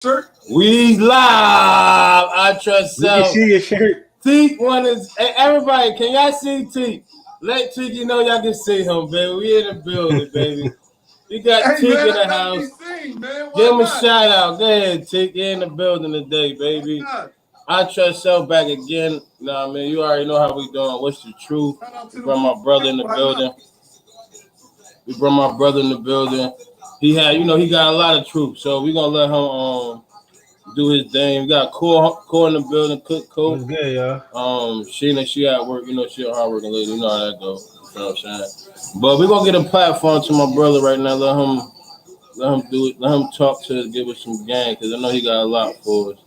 Shirt. We live. I trust We can self. see your shirt. Teak one is hey, everybody. Can y'all see Teak? Let Teak, y'all can see him, baby. We in the building, baby. You got Hey Teak man, in I the gotta be house. seen, man. Give Why him a not? shout out. Go ahead, Teak. You in the building today, Why baby. not? I trust self back again. Nah, man, you already know how we doing. What's the truth? Shout out We to the brought Bulldog. my brother in the Why not? building. We brought my brother in the building. He had, he got a lot of truth. So we gonna let him do his thing. We got Core in the building, Cook What's Cook. good, y'all? Sheena, she at work, she a hard working lady, you know how that goes. You know what I'm saying? But we're gonna get a platform to my brother right now. Let him do it. Let him talk to us, give us some game, because I know he got a lot for us.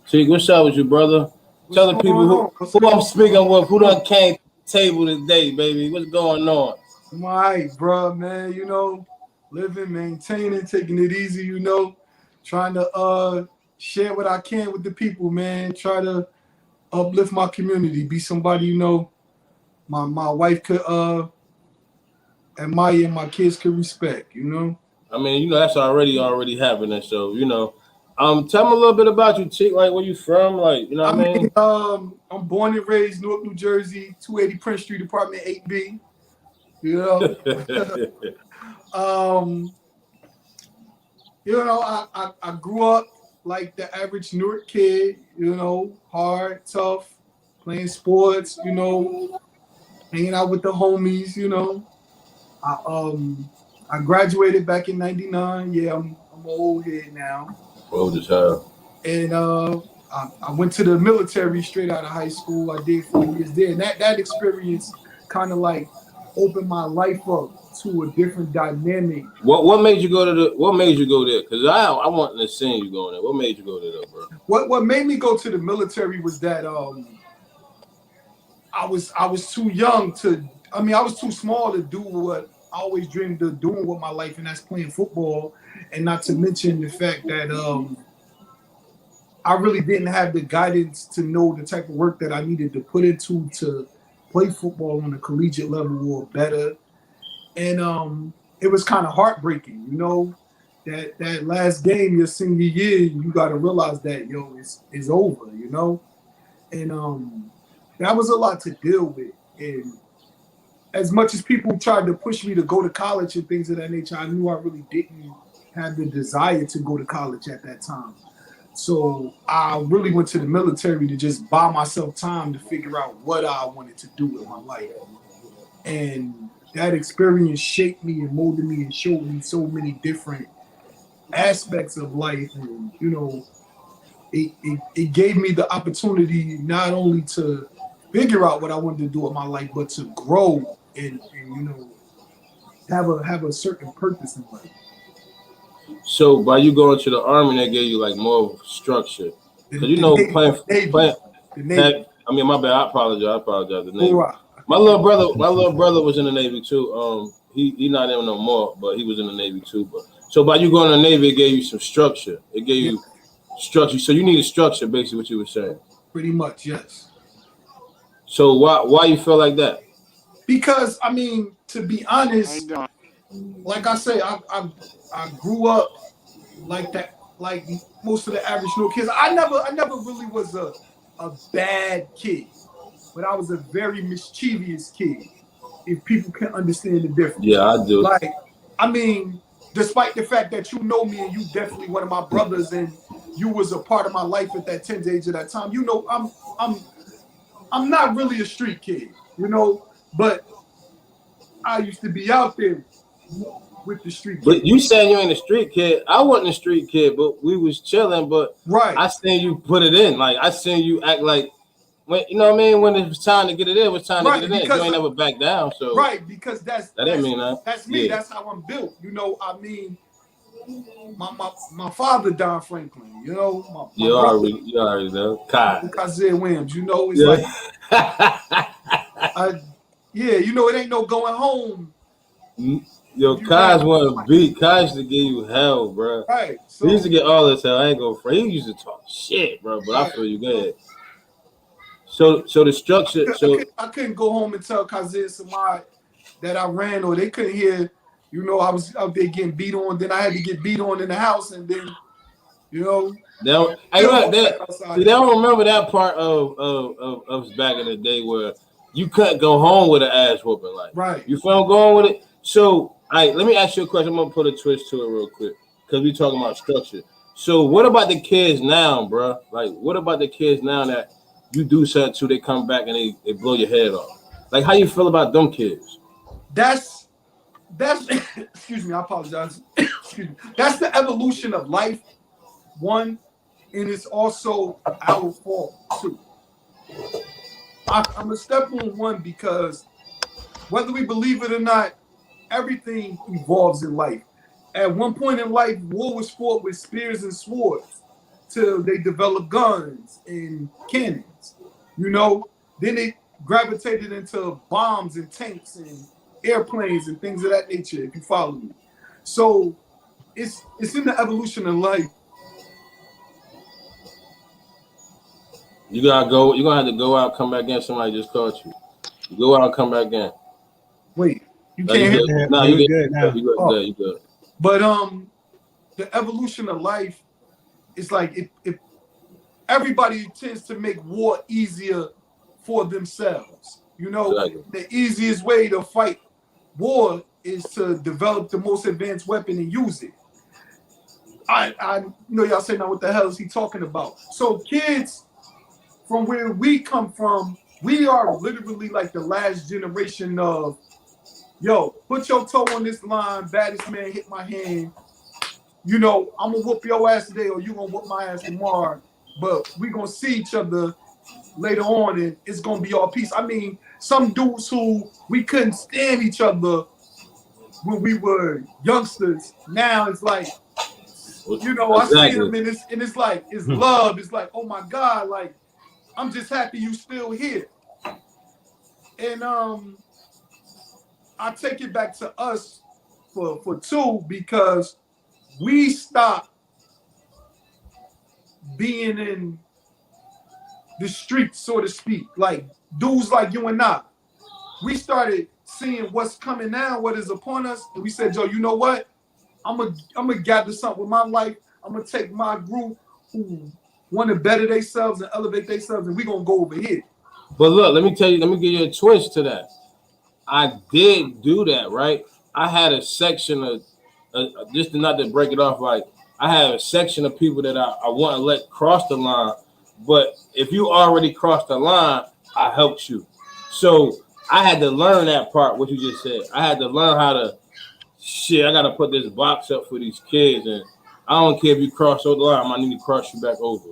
Teague, what's up with you, brother? What's Tell the people going on? What's who I'm going speaking with, who on? done came to the table today, baby. What's going on? I'm all right, bro, man. Living, maintaining, taking it easy. Trying to share what I can with the people, man. Try to uplift my community, be somebody my wife could admire and my kids could respect. I mean, that's already happening. So, tell me a little bit about you, Teague. Like, where you from? Like, you know I what I mean, mean? I'm born and raised Newark, New Jersey, 280 Prince Street, Apartment 8B. You know, um, I grew up like the average Newark kid. Hard, tough, playing sports. Hanging out with the homies. I graduated back in '99. Yeah, I'm an old head now. Old as hell. And I went to the military straight out of high school. I did 4 years there, and that experience kind of like opened my life up to a different dynamic. What made you go there? Cause I want to see you going there. What made you go there, though, bro? What made me go to the military was that I was too young to. I mean, I was too small to do what I always dreamed of doing with my life, and that's playing football. And not to mention the fact that I really didn't have the guidance to know the type of work that I needed to put into to play football on a collegiate level or better. And it was kind of heartbreaking, that last game your senior year, you got to realize that it's over. And that was a lot to deal with. And as much as people tried to push me to go to college and things of that nature, I knew I really didn't have the desire to go to college at that time. So I really went to the military to just buy myself time to figure out what I wanted to do with my life. And that experience shaped me and molded me and showed me so many different aspects of life. And, it gave me the opportunity not only to figure out what I wanted to do with my life, but to grow and have a certain purpose in life. So by you going to the army, they gave you like more structure. The, Cause the, Navy, playing. the Navy. I mean, my bad. I apologize. The Navy. Hoorah. My little brother was in the Navy too. He not in no more, but he was in the Navy too. But so by you going to the Navy, it gave you some structure. It gave Yeah, you structure. So you need a structure, basically, what you were saying. pretty much, yes. So why you feel like that? Because I mean, to be honest, like I say, I grew up like that, like most of the average little kids. I never really was a bad kid, but I was a very mischievous kid. If people can understand the difference, Yeah, I do. like I mean, despite the fact that you know me and you definitely one of my brothers and you was a part of my life at that tender age of that time, I'm not really a street kid, but I used to be out there with the street But kids. you saying you ain't a street kid. I wasn't a street kid, but we was chilling. But Right, I seen you put it in. Like I seen you act like when you know what I mean. When it was time to get it in, it was time to get right, it in. You because ain't never back down. So because that's that didn't that's mean that. that's me. Yeah, That's how I'm built. I mean, my father, Don Franklin. My brother, you already know. Kai. Isaiah Williams. It's like Yeah. I, yeah, it ain't no going home Yo, if you ran. Kai's want to beat. Kai used to give you hell, bro. Right. He used to So get all this hell. I ain't gonna front. He used to talk shit, bro. But I right. feel you So good. So the structure. So I couldn't go home and tell Kazir Samad that I ran, or they couldn't hear. I was out there getting beat on. Then I had to get beat on in the house, and then You know, Hey, look, outside. they don't remember that part of us back in the day where you couldn't go home with an ass whooping. Like, Right. you feel going with it? So, let me ask you a question. I'm gonna put a twist to it real quick because we talking about structure. So, what about the kids now, bro? Like, what about the kids now that you do something to, they come back and they blow your head off? Like, how you feel about them kids? That's excuse me, I apologize. Excuse me. That's the evolution of life, one, and it's also our fault too. I'm gonna step on one because whether we believe it or not, everything evolves in life. At one point in life, war was fought with spears and swords till they developed guns and cannons. You know, then it gravitated into bombs and tanks and airplanes and things of that nature, if you follow me. So it's in the evolution of life. You gotta go. You're gonna have to go out, come back in. Somebody just caught you. You go out, come back in. Wait, you No, you can't hear good. me? No, We you good now. good. You good. Oh. Good. You good. But the evolution of life is like it everybody tends to make war easier for themselves. You know, Exactly. the easiest way to fight war is to develop the most advanced weapon and use it. I know y'all say now what the hell is he talking about? So kids from where we come from, we are literally like the last generation of yo, put your toe on this line, baddest man hit my hand. You know, I'm gonna whoop your ass today or you gonna whoop my ass tomorrow. But we gonna see each other later on and it's gonna be all peace. I mean, some dudes who we couldn't stand each other when we were youngsters, now it's like, you know, I see them Exactly. and it's like it's love. It's like, oh my God, like I'm just happy you still here. And I take it back to us for two because we stopped being in the streets, so to speak. Like dudes like you and I, we started seeing what's coming now, what is upon us, and we said, "Yo, you know what? I'm gonna gather something with my life. I'm gonna take my group who want to better themselves and elevate themselves, and we gonna go over here." But look, let me tell you. Let me give you a twist to that. I did do that, right? I had a section of just not to break it off. Like I had a section of people that I want to let cross the line, but if you already crossed the line, I helped you. So I had to learn that part. What you just said, I had to learn how to. Shit, I gotta put this box up for these kids, and I don't care if you cross over the line. I need to cross you back over.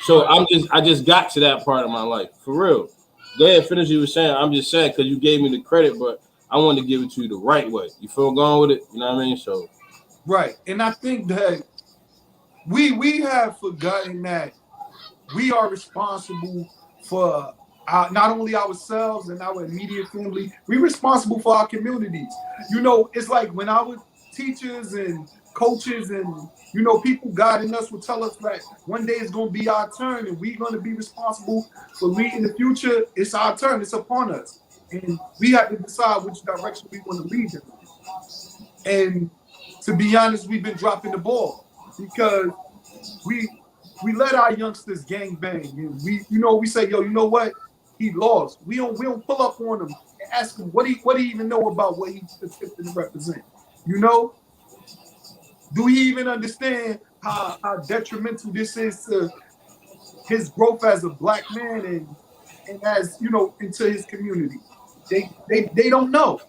So I just got to that part of my life for real. Go ahead, finish what you were saying. I'm just saying because you gave me the credit, but I wanted to give it to you the right way. You feel going with it? You know what I mean? So Right, and I think that we have forgotten that we are responsible for not only ourselves and our immediate family, we're responsible for our communities. You know, it's like when our teachers and coaches and you know people guiding us will tell us that one day it's going to be our turn and we're going to be responsible for leading the future. It's our turn. It's upon us, and we have to decide which direction we want to lead them in. And to be honest, we've been dropping the ball because we we let our youngsters gang bang and we say, yo, you know what? He lost. We don't pull up on him and ask him what he even know about what he's attempting to represent. You know, do he even understand how detrimental this is to his growth as a black man and as you know into his community? They don't know.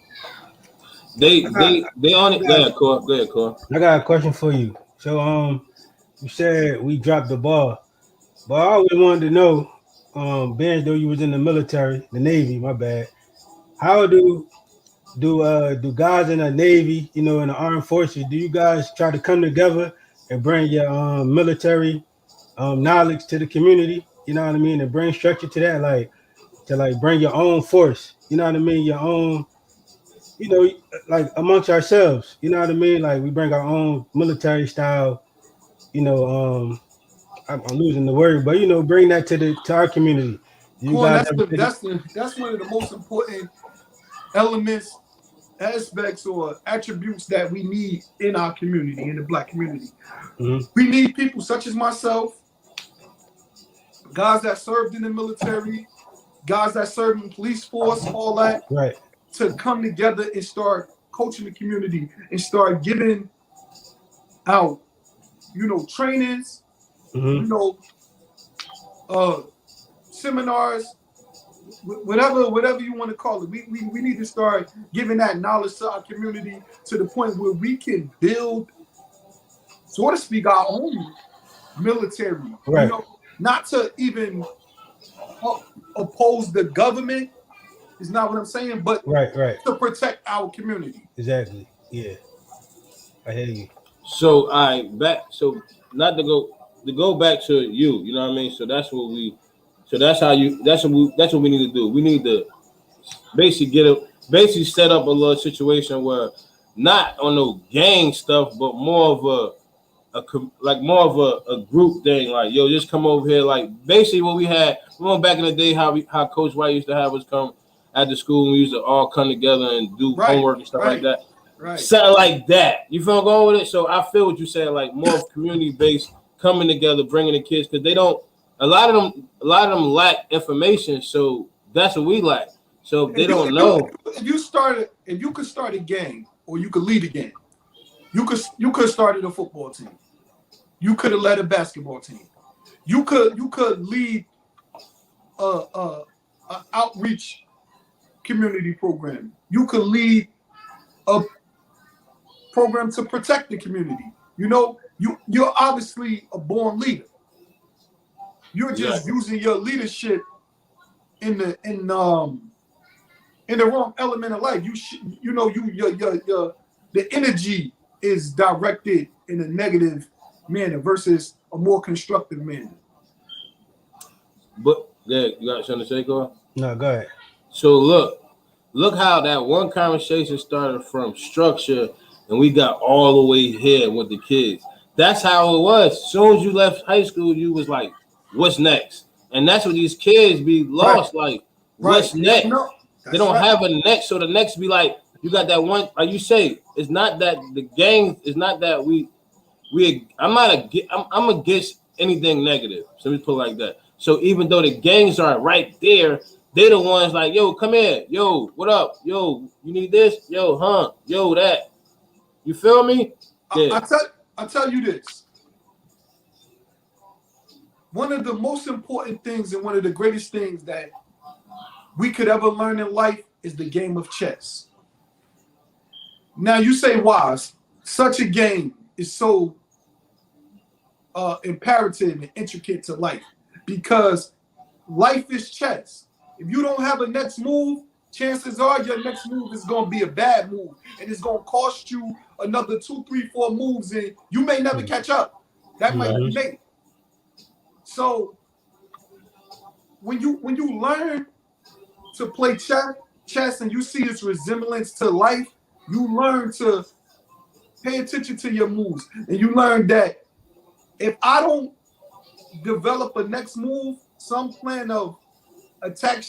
they on it. Go ahead, Core. Go ahead, Core. I got a question for you. So, you said we dropped the ball, but I always wanted to know, Ben, though you was in the military, the Navy, my bad. How do guys in the Navy, you know, in the armed forces, do you guys try to come together and bring your military knowledge to the community? You know what I mean, and bring structure to that, like to like bring your own force. You know what I mean, your own. You know, like amongst ourselves. You know what I mean, like we bring our own military style. You know, I'm losing the word, but you know, bring that to our community. You Corn, guys ever think? that's one of the most important elements aspects or attributes that we need in our community, in the Black community. Mm-hmm. We need people such as myself, guys that served in the military, guys that served in police force, all that, Right. to come together and start coaching the community and start giving out, trainings, you Mm-hmm. know, uh, seminars, whatever you want to call it. We need to start giving that knowledge to our community to the point where we can build, so to speak, our own military. Right. Not to even oppose the government is not what I'm saying, but Right. Right. to protect our community. Exactly. Yeah. I hear you. So so not to go back to you, you know what I mean? So that's what we need to do. We need to basically set up a little situation where not on no gang stuff, but more of more of a group thing. Like, yo, just come over here. Like, basically what we had, remember back in the day how Coach White used to have us come at the school and we used to all come together and do Right, homework and stuff like right, that. right. Something like that. You feel I'm going with it? So I feel what you're saying, like more of community based, coming together, bringing the kids, because they don't. A lot of them lack information. So that's what we lack. So they don't know. If you could start a gang or you could lead a gang, you could started a football team. You could have led a basketball team. You could lead a outreach community program. You could lead a program to protect the community. You're obviously a born leader. You're just using your leadership in the wrong element of life. The energy is directed in a negative manner versus a more constructive manner. But yeah, you got something to say, Carl? No, go ahead. So look how that one conversation started from structure, and we got all the way here with the kids. That's how it was. As soon as you left high school, you was like, "What's next?" And that's what these kids be lost. Right. Like, what's next? They don't have a next. So the next be like, you got that one. Like you say, it's not that the gang. It's not that we. I'm against anything negative. So we put it like that. So even though the gangs are right there, they the ones like, yo, come here, yo, what up, yo, you need this, yo, yo, that. You feel me? Yeah. I tell you this. One of the most important things and one of the greatest things that we could ever learn in life is the game of chess. Now you say, why? Such a game is so imperative and intricate to life, because life is chess. If you don't have a next move, chances are your next move is going to be a bad move, and it's going to cost you another 2, 3, 4 moves, and you may never catch up. That might be late. So when you learn to play chess and you see its resemblance to life, you learn to pay attention to your moves, and you learn that if I don't develop a next move, some plan of attack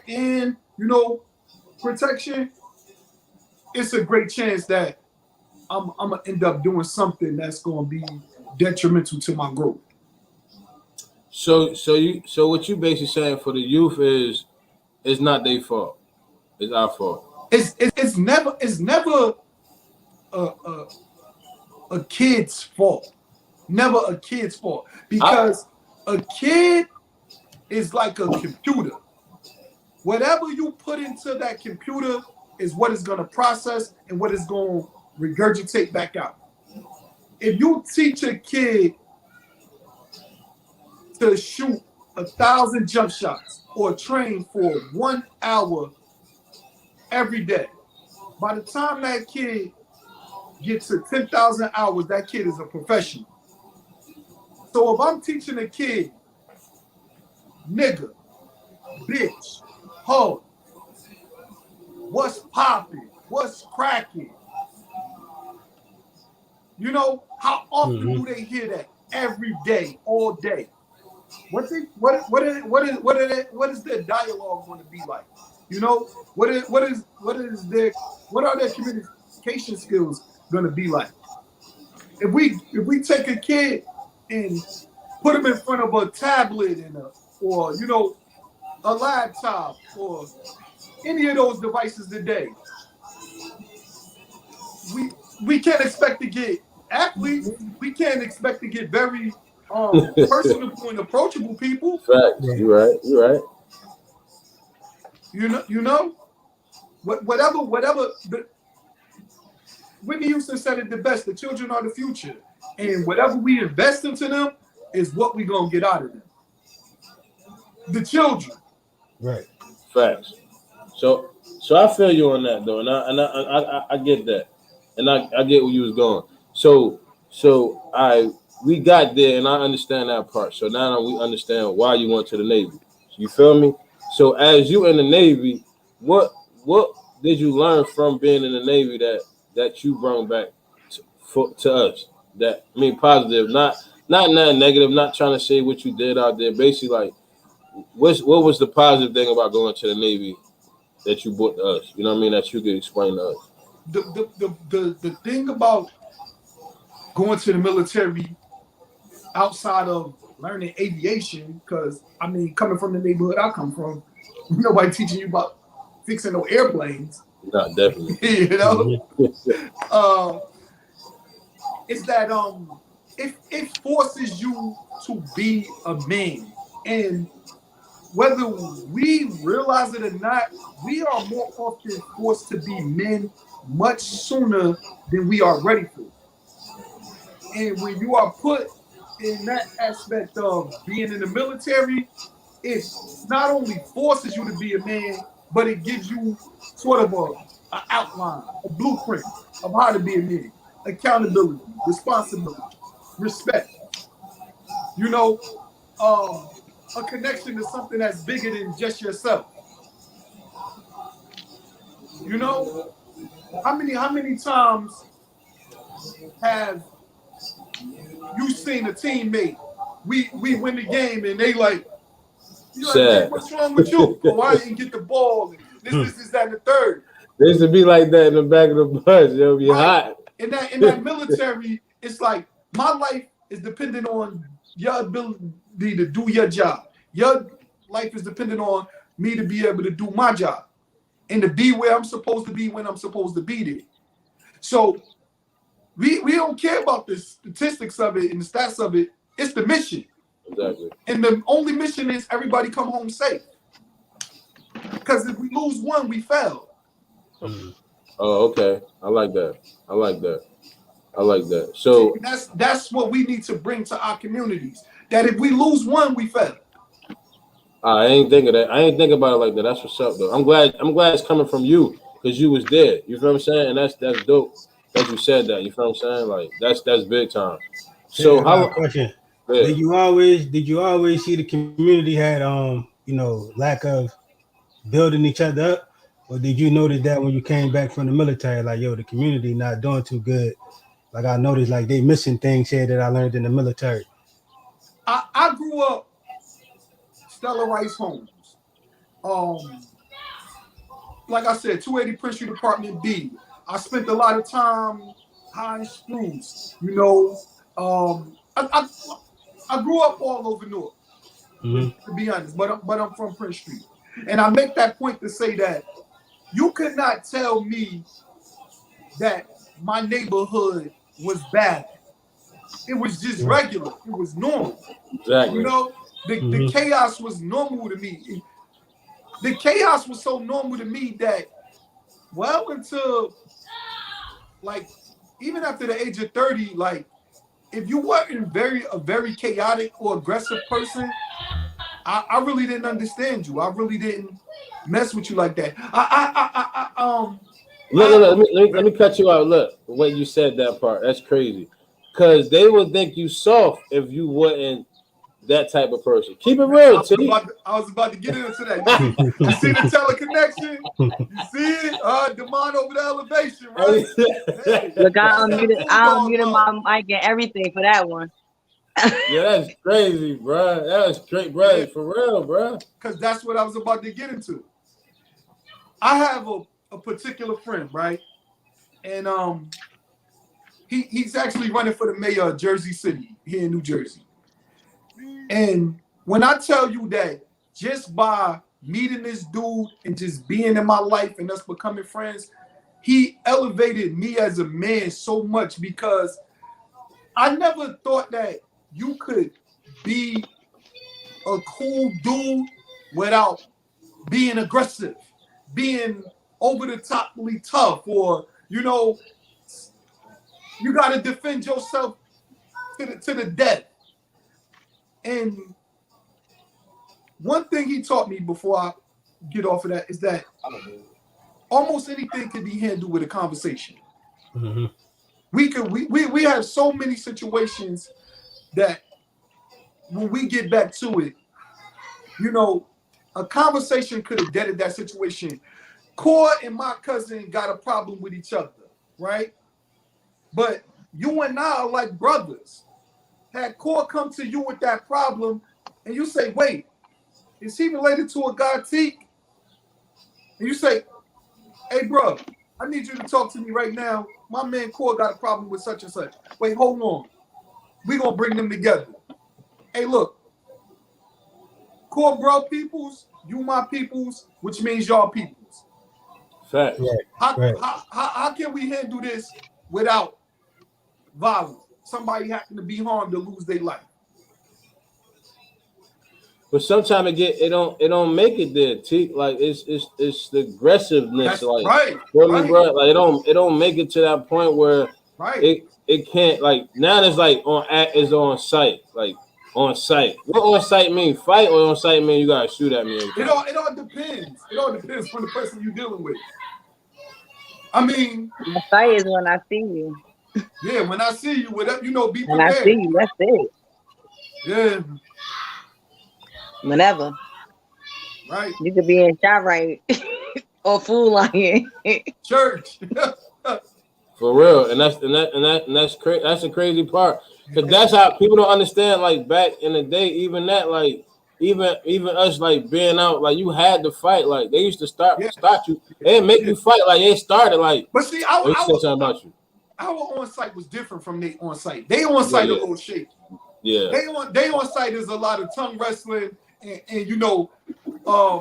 and protection, it's a great chance that I'm gonna end up doing something that's gonna be detrimental to my growth. So what you basically saying for the youth is it's not their fault. It's our fault. It's never a kid's fault. Never a kid's fault, because a kid is like a computer. Whatever you put into that computer is what it's going to process and what it's going to regurgitate back out. If you teach a kid to shoot 1,000 jump shots or train for 1 hour every day, by the time that kid gets to 10,000 hours, that kid is a professional. So if I'm teaching a kid, nigga, bitch, ho, what's popping, what's cracking, how often do they hear that? Every day, all day. What is their dialogue going to be like? You know, what are their communication skills gonna be like? If we take a kid and put him in front of a tablet or a laptop or any of those devices today, we can't expect to get athletes. We can't expect to get very personable and approachable people. Facts. Right. You're right. You're right. Whatever. Whitney Houston said it the best: the children are the future, and whatever we invest into them is what we're gonna get out of them. The children. Right. Facts. So I feel you on that though, and I get that, and I get where you was going. So we got there, and I understand that part. So now we understand why you went to the Navy. You feel me? So as you in the Navy, what did you learn from being in the Navy that you brought back to us? That I mean positive, not nothing negative. Not trying to say what you did out there. Basically, like what was the positive thing about going to the Navy that you brought to us? You know what I mean? That you could explain to us. The thing about going to the military outside of learning aviation, because I mean, coming from the neighborhood I come from, nobody teaching you about fixing no airplanes. Not definitely. You know, is that it forces you to be a man, and whether we realize it or not, we are more often forced to be men much sooner than we are ready for. And when you are put in that aspect of being in the military, it not only forces you to be a man, but it gives you sort of a outline, a blueprint of how to be a man. Accountability, responsibility, respect. You know, a connection to something that's bigger than just yourself. You know, how many times have you seen a teammate? We win the game and they like, you like, man, what's wrong with you? Oh, I didn't get the ball. And this, that, and the third. They used to be like that in the back of the bus. Yo, be hot. In that military, it's like my life is dependent on your ability to do your job. Your life is dependent on me to be able to do my job and to be where I'm supposed to be when I'm supposed to be there. So we don't care about the statistics of it and the stats of it. It's the mission. Exactly. And the only mission is everybody come home safe. Because if we lose one, we fail. Oh, okay. I like that. So that's what we need to bring to our communities. That if we lose one, we fail. I ain't think of that. I ain't think about it like that. That's what's up, though. I'm glad it's coming from you because you was there. You feel what I'm saying? And that's dope that you said that. You feel what I'm saying? Like that's big time. So how? Question. Yeah. Did you always see the community had lack of building each other up, or did you notice that when you came back from the military, like the community not doing too good? Like I noticed, like they missing things here that I learned in the military. I grew up Stella Rice homes. Like I said, 280 Prince Street, Apartment B. I spent a lot of time high in Spruce. You know, I grew up all over Newark, to be honest, but I'm from Prince Street. And I make that point to say that you could not tell me that my neighborhood was bad. It was just regular. It was normal. Exactly. You know, the chaos was normal to me. The chaos was so normal to me that well until like even after the age of 30, like if you weren't a very chaotic or aggressive person, I really didn't understand you. I really didn't mess with you like that. Let me cut you out. Look, when you said that part, that's crazy. Cause they would think you soft if you wasn't that type of person. Keep it real, T. I was about to get into that. You see the teleconnection? You see it? Demond over the elevation, right? Hey, Look, I unmuted my mic and everything for that one. Yeah, that's crazy, bro. That was straight, bro. For real, bro. Because that's what I was about to get into. I have a particular friend, right? And he's actually running for the mayor of Jersey City here in New Jersey. And when I tell you that just by meeting this dude and just being in my life and us becoming friends, he elevated me as a man so much because I never thought that you could be a cool dude without being aggressive, being over the toply tough, or you got to defend yourself to the death. And one thing he taught me before I get off of that is that almost anything can be handled with a conversation. Mm-hmm. We have so many situations that when we get back to it, a conversation could have deaded that situation. Core and my cousin got a problem with each other, right? But you and I are like brothers. Had Core come to you with that problem, and you say, wait, is he related to a La-Tiek? And you say, hey, bro, I need you to talk to me right now. My man Core got a problem with such and such. Wait, hold on. We're going to bring them together. Hey, look. Core bro peoples, you my peoples, which means y'all peoples. Facts. Right. How can we handle this without violence? Somebody having to be harmed to lose their life. But sometimes it don't make it there, T. Like it's the aggressiveness, That's like right. feel me, bro? Like it don't make it to that point where it can't, like now it's like it's on site, like on site. What on site mean? Fight, or on site mean you gotta shoot at me? It all depends. It all depends on the person you're dealing with. I mean, The fight is when I see you. yeah, when I see you, whatever, be When I prepared. see you, that's it. Yeah. Whenever. Right. You could be in shot right or fool lion. Church. For real, and that's crazy. That's the crazy part, because that's how people don't understand. Like back in the day, even that, like even us, like being out, like you had to fight. Like they used to start you. They didn't make you fight. Like they started like. But see, they said something about you. Our on site was different from their on site. They on site a little shaky. Yeah. They on site is a lot of tongue wrestling and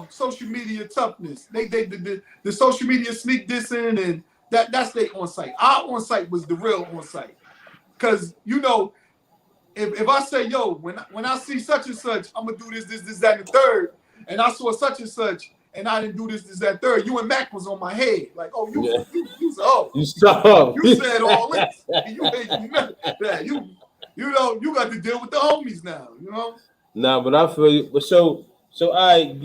social media toughness. The social media sneak dissing, and that's their on site. Our on site was the real on site. Cause if I say, yo, when I see such and such, I'm gonna do this, that, and the third, and I saw such and such, and I didn't do this, that, third. You and Mac was on my head, like, oh, you said all this. You got to deal with the homies now, Nah, but I feel you. But so I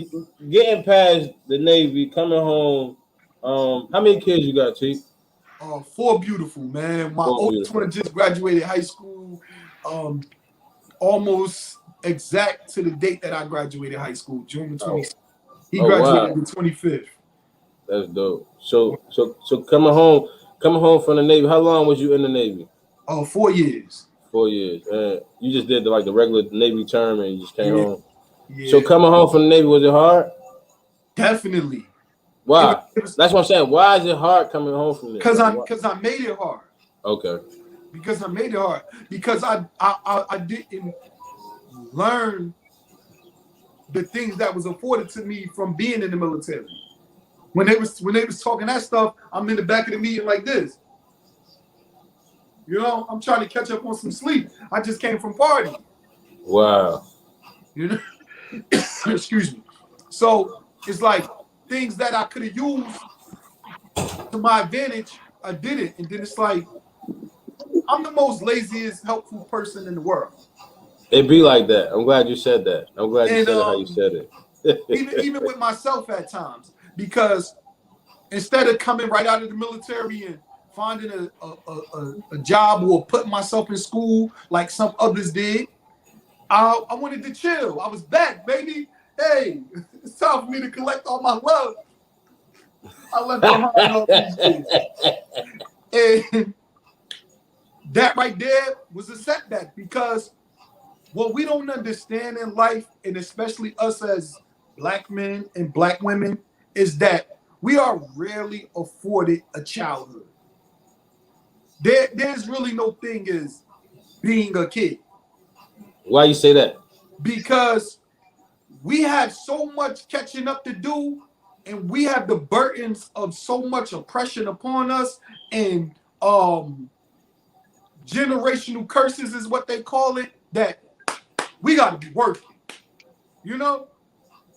getting past the Navy, coming home. How many kids you got, T? 4 beautiful, man. My oldest one just graduated high school, almost exact to the date that I graduated high school, June the 26th. He graduated the 25th. That's dope. So coming home from the Navy. How long was you in the Navy? 4 years. 4 years. You just did the regular Navy term and you just came home. Yeah. So coming home from the Navy, was it hard? Definitely. Why? That's what I'm saying. Why is it hard coming home from there? Because I made it hard. Okay. Because I made it hard. Because I didn't learn the things that was afforded to me from being in the military. When they was talking that stuff, I'm in the back of the meeting like this. I'm trying to catch up on some sleep. I just came from party. Wow. Excuse me. So it's like things that I could have used to my advantage, I didn't. And then it's like, I'm the most laziest, helpful person in the world. It be like that. I'm glad you said that. I'm glad you said it how you said it. even with myself at times, because instead of coming right out of the military and finding a job or putting myself in school like some others did, I wanted to chill. I was back, baby. Hey, it's time for me to collect all my love I left behind all these years. And that right there was a setback, because what we don't understand in life, and especially us as Black men and Black women, is that we are rarely afforded a childhood. There's really no thing as being a kid. Why you say that? Because we have so much catching up to do, and we have the burdens of so much oppression upon us, and generational curses is what they call it, that we got to be working. You know,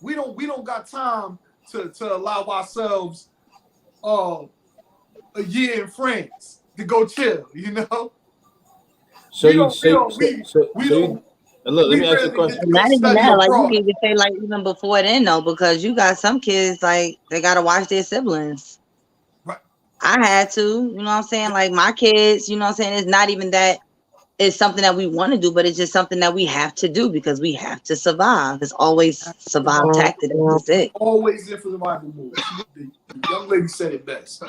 we don't got time to allow ourselves a year in France to go chill. You know, So we you don't. look, let me ask you a question. Not even Study that. Like you abroad. can even say like even before then though, because you got some kids like they gotta watch their siblings. Right. I had to, you know what I'm saying? Like my kids, you know what I'm saying? It's not even that it's something that we want to do, but it's just something that we have to do because we have to survive. It's always survival tactic. That's it. Always in survival mode. The young lady said it best.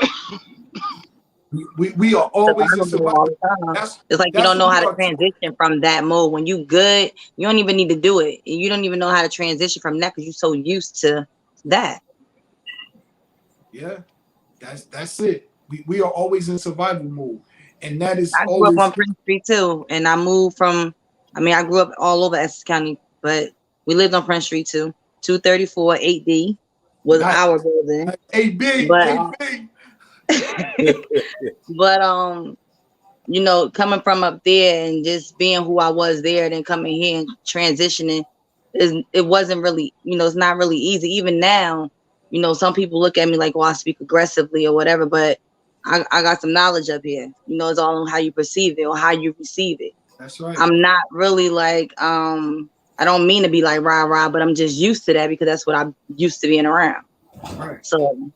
We are always in survival. It's like you don't know how to transition from that mode. When you good, you don't even need to do it. You don't even know how to transition from that because you're so used to that. Yeah, that's it. We are always in survival mode, and that is. I grew up on Prince Street too, and I moved from. I mean, I grew up all over Essex County, but we lived on Prince Street too. 234 8D was our building. 8B, but, 8B. But you know, coming from up there and just being who I was there, then coming here and transitioning, it wasn't really, you know, it's not really easy. Even now, you know, some people look at me like, well, I speak aggressively or whatever, but I got some knowledge up here. You know, it's all on how you perceive it or how you receive it. That's right. I'm not really like, I don't mean to be like rah-rah, but I'm just used to that because that's what I'm used to being around. Right. So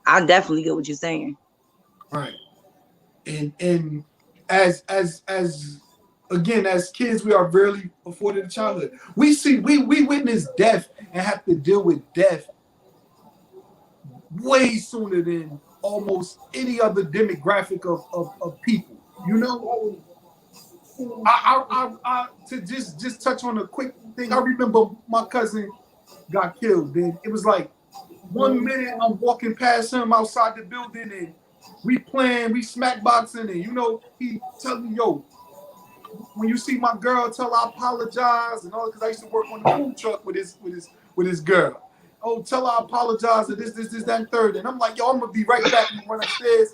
I definitely get what you're saying. Right. And as again, as kids, we are rarely afforded a childhood. We witness death and have to deal with death way sooner than almost any other demographic of people. You know, I to just touch on a quick thing. I remember my cousin got killed. Then it was like 1 minute I'm walking past him outside the building and we playing, we smack boxing, and you know, he tell me, yo, when you see my girl, tell her I apologize and all, because I used to work on the food truck with his girl. Oh, tell her I apologize and this, that, and third. And I'm like, yo, I'm gonna be right back and run upstairs.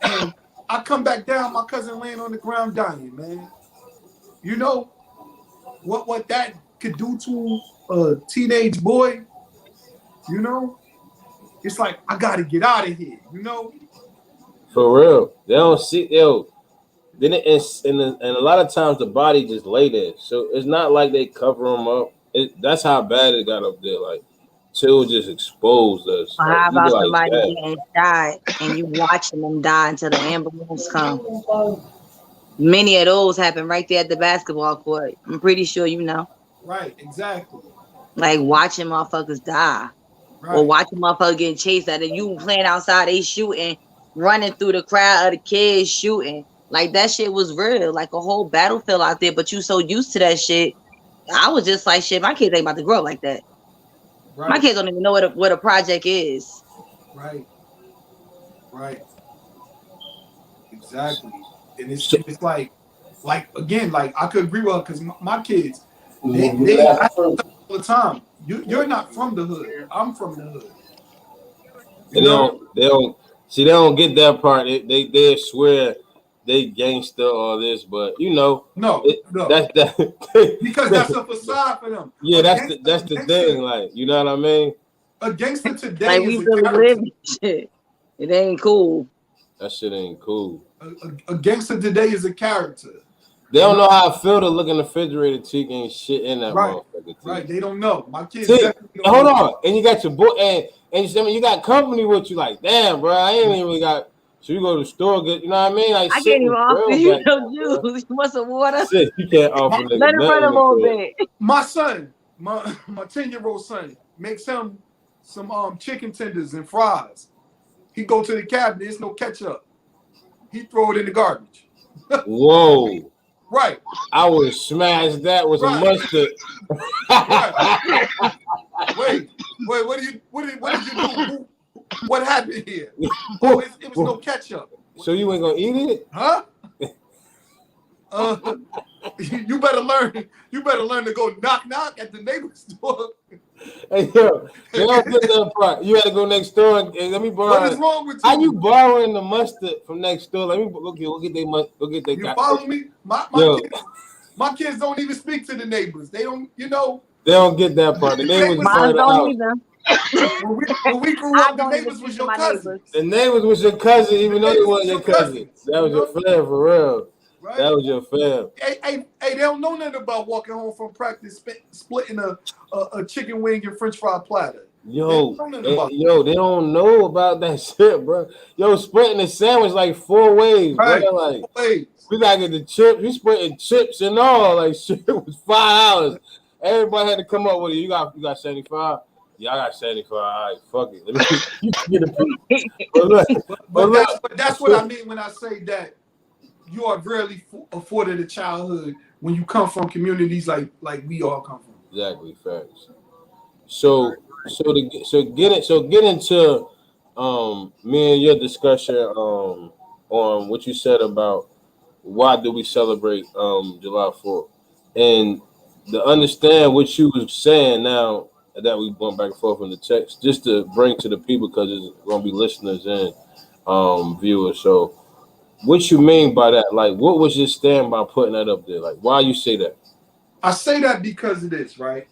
And I come back down, my cousin laying on the ground dying, man. You know what that could do to a teenage boy, you know? It's like, I gotta get out of here, you know? For real. They don't see, then and a lot of times the body just lay there. So it's not like they cover them up. That's how bad it got up there. Like, till just exposed us. Well, like, how about like somebody that. getting shot and you watching them die until the ambulance come? Many of those happen right there at the basketball court. I'm pretty sure you know. Right, exactly. Like watching motherfuckers die. Right. Or watching motherfuckers getting chased out of you playing outside, they shooting, running through the crowd of the kids shooting. Like that shit was real, like a whole battlefield out there, but you so used to that shit. I was just like, shit, my kids ain't about to grow up like that. Right. My kids don't even know what a project is. Right. Right. Exactly. And it's like again, like I could agree with her because my kids, they I all the time. You're not from the hood. I'm from the hood. And they don't get that part. They swear they gangster or this, but you know, no. That's because that's a facade for them. Yeah, that's the thing. Like, you know what I mean? A gangster today like is a character. Shit. It ain't cool. That shit ain't cool. A gangster today is a character. They don't know how I feel to look in the refrigerator, Teek, ain't shit in that motherfucker. Right, they don't know. My kids. Hold on, and you got your boy, and you got company with you. Like, damn, bro, I ain't even got. So you go to the store, get, you know what I mean? Like, I can't even offer you no juice. You want some water? Shit, you can't offer. Let it run a little bit. My son, my 10-year-old son, makes him some chicken tenders and fries. He go to the cabinet. There's no ketchup. He throw it in the garbage. Whoa. Right. I would smash that with some mustard. Right. Wait, what did you do? What happened here? Oh, it was no ketchup. So you ain't gonna eat it? Huh? You better learn. You better learn to go knock at the neighbor's door. Hey yo, they don't get that part. You had to go next door and let me borrow. What is wrong with you? How you borrowing the mustard from next door? Let me go get their You follow me? My kids don't even speak to the neighbors. They don't, They don't get that part. The neighbors Mine don't either. When we grew up, the neighbors was your cousin. The neighbors was your cousin, even though they weren't your cousin. That was your fam for real. Right? That was your fam. Hey, they don't know nothing about walking home from practice, splitting a chicken wing and French fry platter. They don't know about that shit, bro. Yo, splitting the sandwich like 4 ways, right. Bro. Like, we gotta get the chips. We splitting chips and all. Like, shit was $5. Everybody had to come up with it. You got 75. Yeah, I got 75. All right, fuck it. Let me get a piece. But that's what I mean when I say that you are really afforded a childhood when you come from communities like we all come from. Exactly, facts. So get into me and your discussion on what you said about why do we celebrate July 4th, and to understand what you was saying now that we went back and forth in the text, just to bring to the people because there's gonna be listeners and viewers. So what you mean by that? Like, what was your stand by putting that up there? Like, why you say that? I say that because of this, right?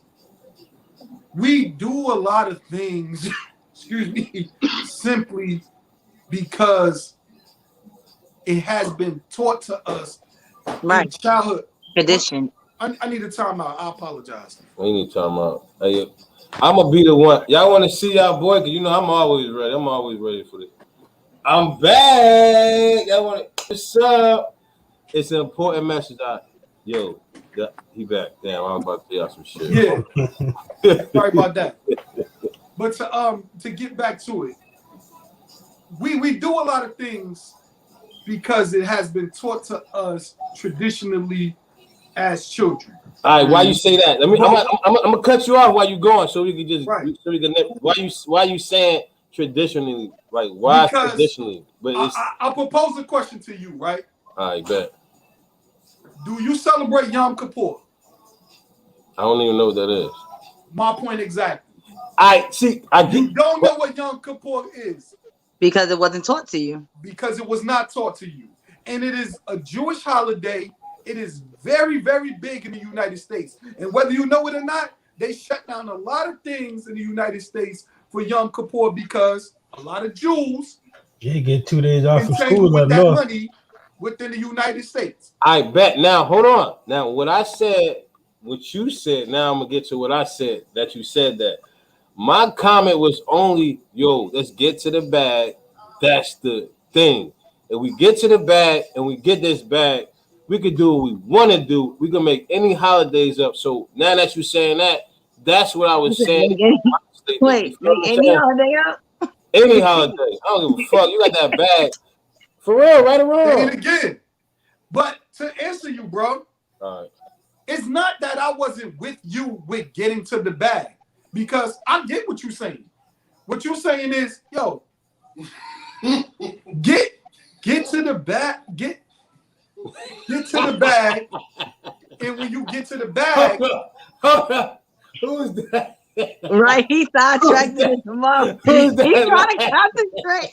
We do a lot of things, excuse me, simply because it has been taught to us in childhood. Tradition. I need a timeout. I apologize. We need a timeout. Hey, I'm gonna be the one. Y'all want to see y'all boy? Cause you know I'm always ready. I'm always ready for this. I'm back. Y'all want to? What's up? It's an important message. He back. Damn, I'm about to tell y'all some shit. Yeah. Sorry about that. But to get back to it, we do a lot of things because it has been taught to us traditionally as children. All right, why you say that? I'm gonna cut you off while you going, so we can just so we can. Why you saying traditionally? Like why because traditionally? But I'll propose a question to you, right? All right, bet. Do you celebrate Yom Kippur? I don't even know what that is. My point exactly. You don't know what Yom Kippur is because it wasn't taught to you. Because it was not taught to you, and it is a Jewish holiday. It is very, very big in the United States. And whether you know it or not, they shut down a lot of things in the United States for Yom Kippur because a lot of Jews get 2 days off from school with that money within the United States. I bet. Now, hold on. Now, what you said, now I'm going to get to what I said, that you said that. My comment was only, let's get to the bag. That's the thing. If we get to the bag and we get this bag, we could do what we want to do. We can make any holidays up. So now that you're saying that, that's what I was saying. Wait, any holiday up? Any holiday. I don't give a fuck. You got that bag. For real, right or wrong. And again. But to answer you, bro, all right. It's not that I wasn't with you with getting to the bag. Because I get what you're saying. What you're saying is, get to the bag, get to the bag, and when you get to the bag, hold up. Who's that? Right, he sidetracked his mom. He's trying to concentrate.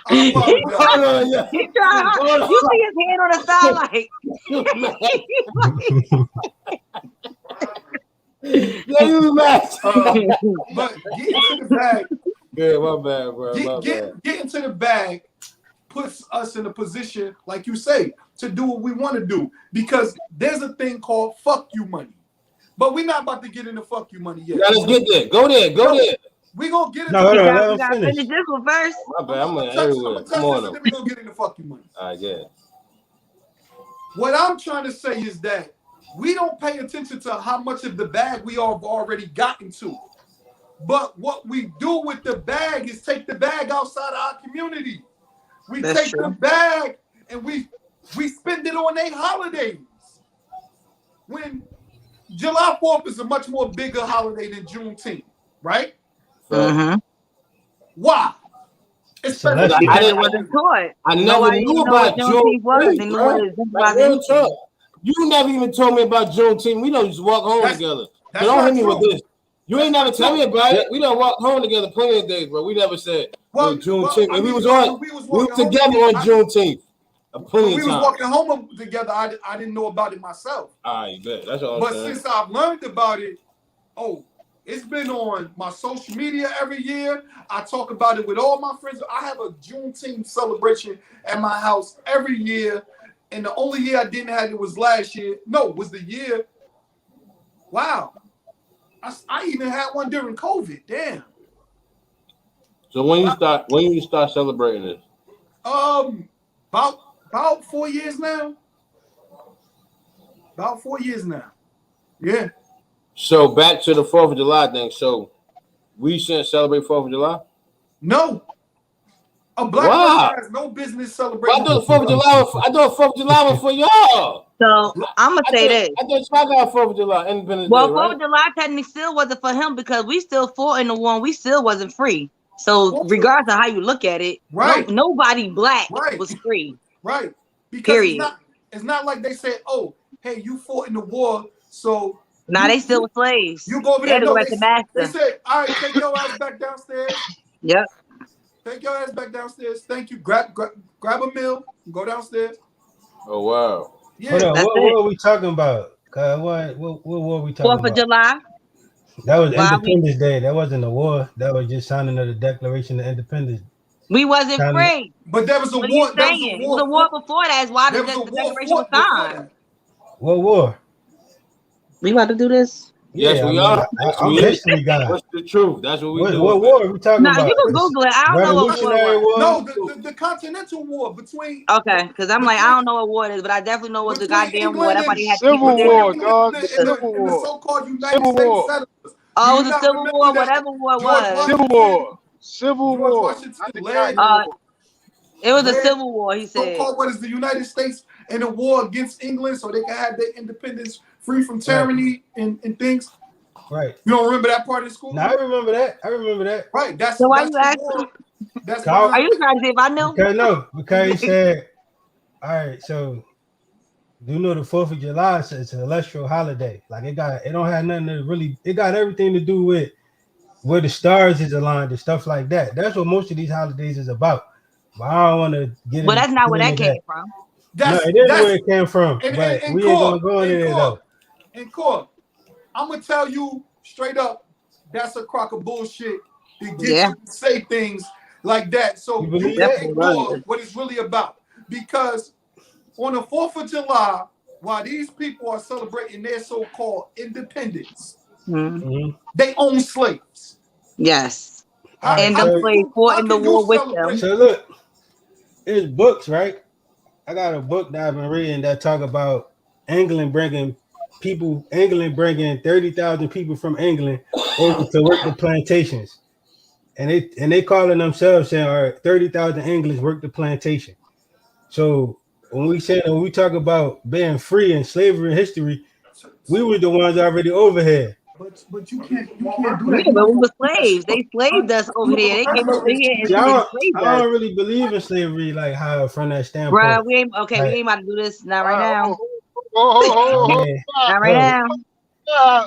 He's trying. You see his hand on the side, like. You mad? But get into the bag. Yeah, my bad, bro. Get into the bag. Puts us in a position, like you say, to do what we want to do. Because there's a thing called fuck you money. But we're not about to get into fuck you money yet. Now let's get there. Go there. We're going to get into we got to finish this one first. My bad. I'm everywhere. Come on. Then we're going to get into fuck you money. I guess. What I'm trying to say is that we don't pay attention to how much of the bag we have already gotten to. But what we do with the bag is take the bag outside our community. That's take true. The bag and we spend it on their holidays. When July 4th is a much more bigger holiday than Juneteenth, right? Mm-hmm. Why? So Especially Because it wasn't taught. I never Nobody knew even know about what Juneteenth was. Juneteenth, They knew bro. what it Like, real talk. You never even told me about Juneteenth. We don't just walk home together. So don't hit me with this. You ain't never tell me about it. We don't walk home together plenty of days, bro. We never said Juneteenth. I mean, we was walking together on Juneteenth. When we was walking home together, I didn't know about it myself. You bet. That's all I'm But saying. since I've learned about it, it's been on my social media every year. I talk about it with all my friends. I have a Juneteenth celebration at my house every year. And the only year I didn't have it was last year. No, was the year. Wow. I even had one during COVID. Damn. So when you start celebrating this? About 4 years now. About 4 years now. Yeah. So back to the 4th of July thing. So we shouldn't celebrate 4th of July? No. A black person has no business celebrating. I thought 4th of July was for y'all. So I'm gonna say this. I thought y'all got 4th of July, Independence Day, Well, right? 4th of July technically still wasn't for him because we still fought in the war. We still wasn't free. So regardless of how you look at it, nobody black was free. Right. Because period. It's not like they said, "Oh, hey, you fought in the war, so." Nah, they still were slaves. You go over there. No, they said, "All right, take your ass back downstairs." Yep. Take your ass back downstairs. Thank you. Grab a meal. Go downstairs. Oh wow. Yeah. Hold on. What are we talking about? What were we talking about? 4th of July. That was Independence Day. That wasn't a war. That was just signing of the Declaration of Independence. We wasn't free. But there was a war. There was a war before that. Is why the Declaration was signed. What war? We about to do this? Yes, we are. I'm a history guy. What's the truth? That's what we do. What war are we talking about? No, you can Google it. I don't know what war it was. No, the Continental War between. Okay, because I'm like, I don't know what war it is, but I definitely know what the goddamn war. Everybody had Civil War, dog. Civil War. The so-called United States settlers. Oh, it was a Civil War, whatever war it was. Civil War. Civil War. It was a civil war, he said. So-called what is the United States in a war against England so they can have their independence free from tyranny and things. Right. You don't remember that part of school? No, I remember that. Right. So why you asking? Are you trying to see if I know? Because he said, all right, so you know the 4th of July is a celestial holiday. Like it don't have nothing to really, it got everything to do with where the stars is aligned and stuff like that. That's what most of these holidays is about. But I don't want to get But that's not where that came from. No, it is where it came from. But we ain't gonna go into it though. In court, I'm gonna tell you straight up, that's a crock of bullshit to get you to say things like that. So you can ignore what it's really about. Because on the 4th of July, while these people are celebrating their so-called independence, they own slaves. Yes. And the slaves fought in the war with them. So look, there's books, right? I got a book that I've been reading that talk about England bringing 30,000 people from England over to work the plantations, and they calling themselves saying, all right, 30,000 English work the plantation. So when we talk about being free and slavery history, we were the ones already over here. But you can't do that. Yeah, but we were slaves. They slaved us over here. They came over here and I enslaved us. don't really believe in slavery like how from that standpoint. Bruh, we ain't about to do this. Not right now. Not right now.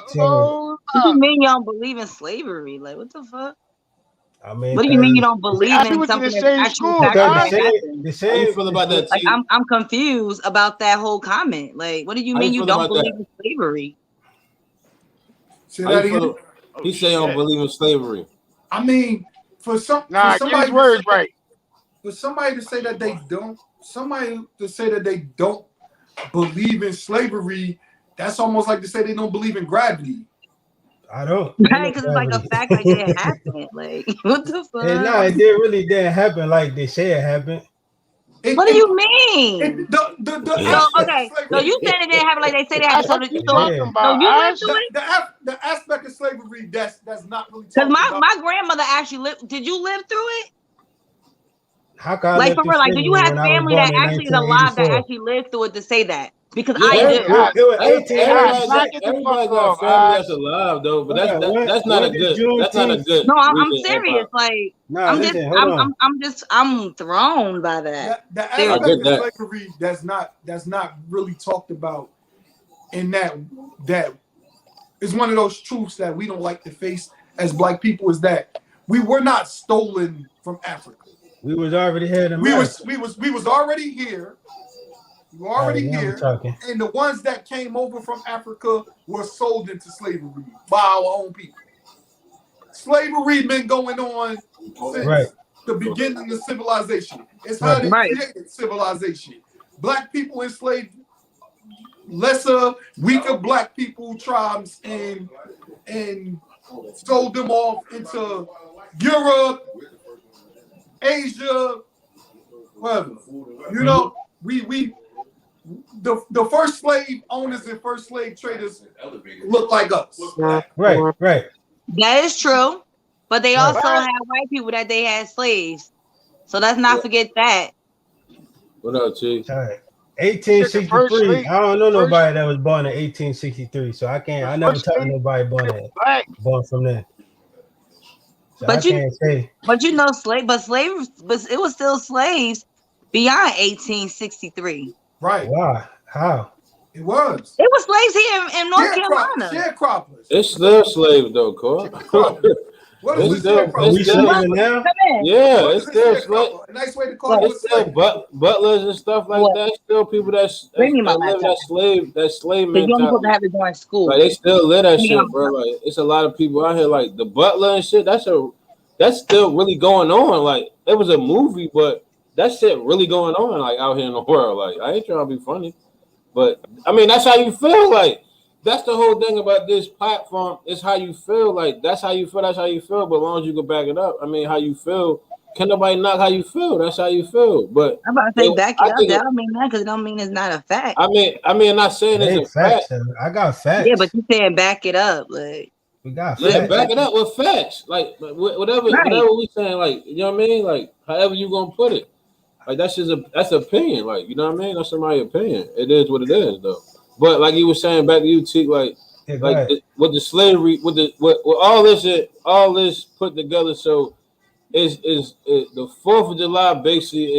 So, what do you mean you don't believe in slavery? Like, what the fuck? I mean, what do you mean you don't believe in something that's actual fact? How you feel about that? Like, I'm confused about that whole comment. Like, what do you mean you don't believe in slavery? Say that again. He say you don't believe in slavery. I mean, for somebody to say that they don't believe in slavery, that's almost like to say they don't believe in gravity. I don't. Right, because it's like a fact like it happened. Like, what the fuck? It didn't happen like they say it happened. What do you mean? So you said it didn't happen like they say it happened. So you lived through it? The aspect of slavery that's not really. Because my grandmother actually lived. Did you live through it? How can like for real? Like, do you have family that actually is alive that actually lived through it to say that? because Yeah, I Hey, do. It was 1800. Knock it the everybody fuck got off, family Ash. that's alive though, but When that's not a did good Juneteenth? No, I'm reason hip serious. hop. Like Nah, I'm just listen, hold on. I'm thrown by that. The I aspect get of that. slavery that's not really talked about in that is one of those truths that we don't like to face as black people is that we were not stolen from Africa. We was already here in We America. was already here. We were All right, already now we're here, talking. and the ones that came over from Africa were sold into slavery by our own people. Slavery been going on since Right. the beginning of civilization. It's how they Right. created civilization. Black people enslaved lesser, weaker black people tribes and sold them off into Europe, Asia, whatever. You know, we the first slave owners and first slave traders look like us. Right. That is true. But they Right. also had white people that they had slaves. So let's not forget that. What up, T? All right. Shit, the first 1863. slave, I don't know the first, nobody that was born in 1863, so I can't. the I never first talked to slave, nobody the black. born from there. So I But you can't say. but you know slaves but it was still slaves beyond 1863. Right. Why? How? It was. It was slaves here in North Carolina. Sharecroppers. It's still slaves though, Cole. Sharecroppers. What is It's a still- Are sharecropper? we it's still still- even now? Come in. Yeah, What it's is a still slave. sharecropper? A nice way to call you a It's still slave. butlers and stuff like What? that. Still people Bring me my that live laptop. that slave So you only supposed to mentality. have it during school. Like they still live that Bring me shit, my bro. Like it's a lot of people out here, like the butler and shit. That's still really going on. Like it was a movie, but that shit really going on, like out here in the world. Like I ain't trying to be funny, but I mean that's how you feel. Like that's the whole thing about this platform. It's how you feel. Like that's how you feel. That's how you feel. But as long as you can back it up, I mean, how you feel. Can nobody knock how you feel? That's how you feel. But I'm about to say back it I up. think That don't mean that because it don't mean it's not a fact. I mean, not saying It it's a ain't facts. fact. Though. I got facts. Yeah, but you saying back it up. Like We got Yeah, facts. back it up with facts. Like whatever we saying, like you know what I mean? Like however you gonna put it. Like that's opinion. Like you know what I mean? That's somebody's opinion. It is what it is though. But like you were saying back to you, T, like Yeah, go ahead. with the slavery, with all this shit, all this put together, so is the 4th of July basically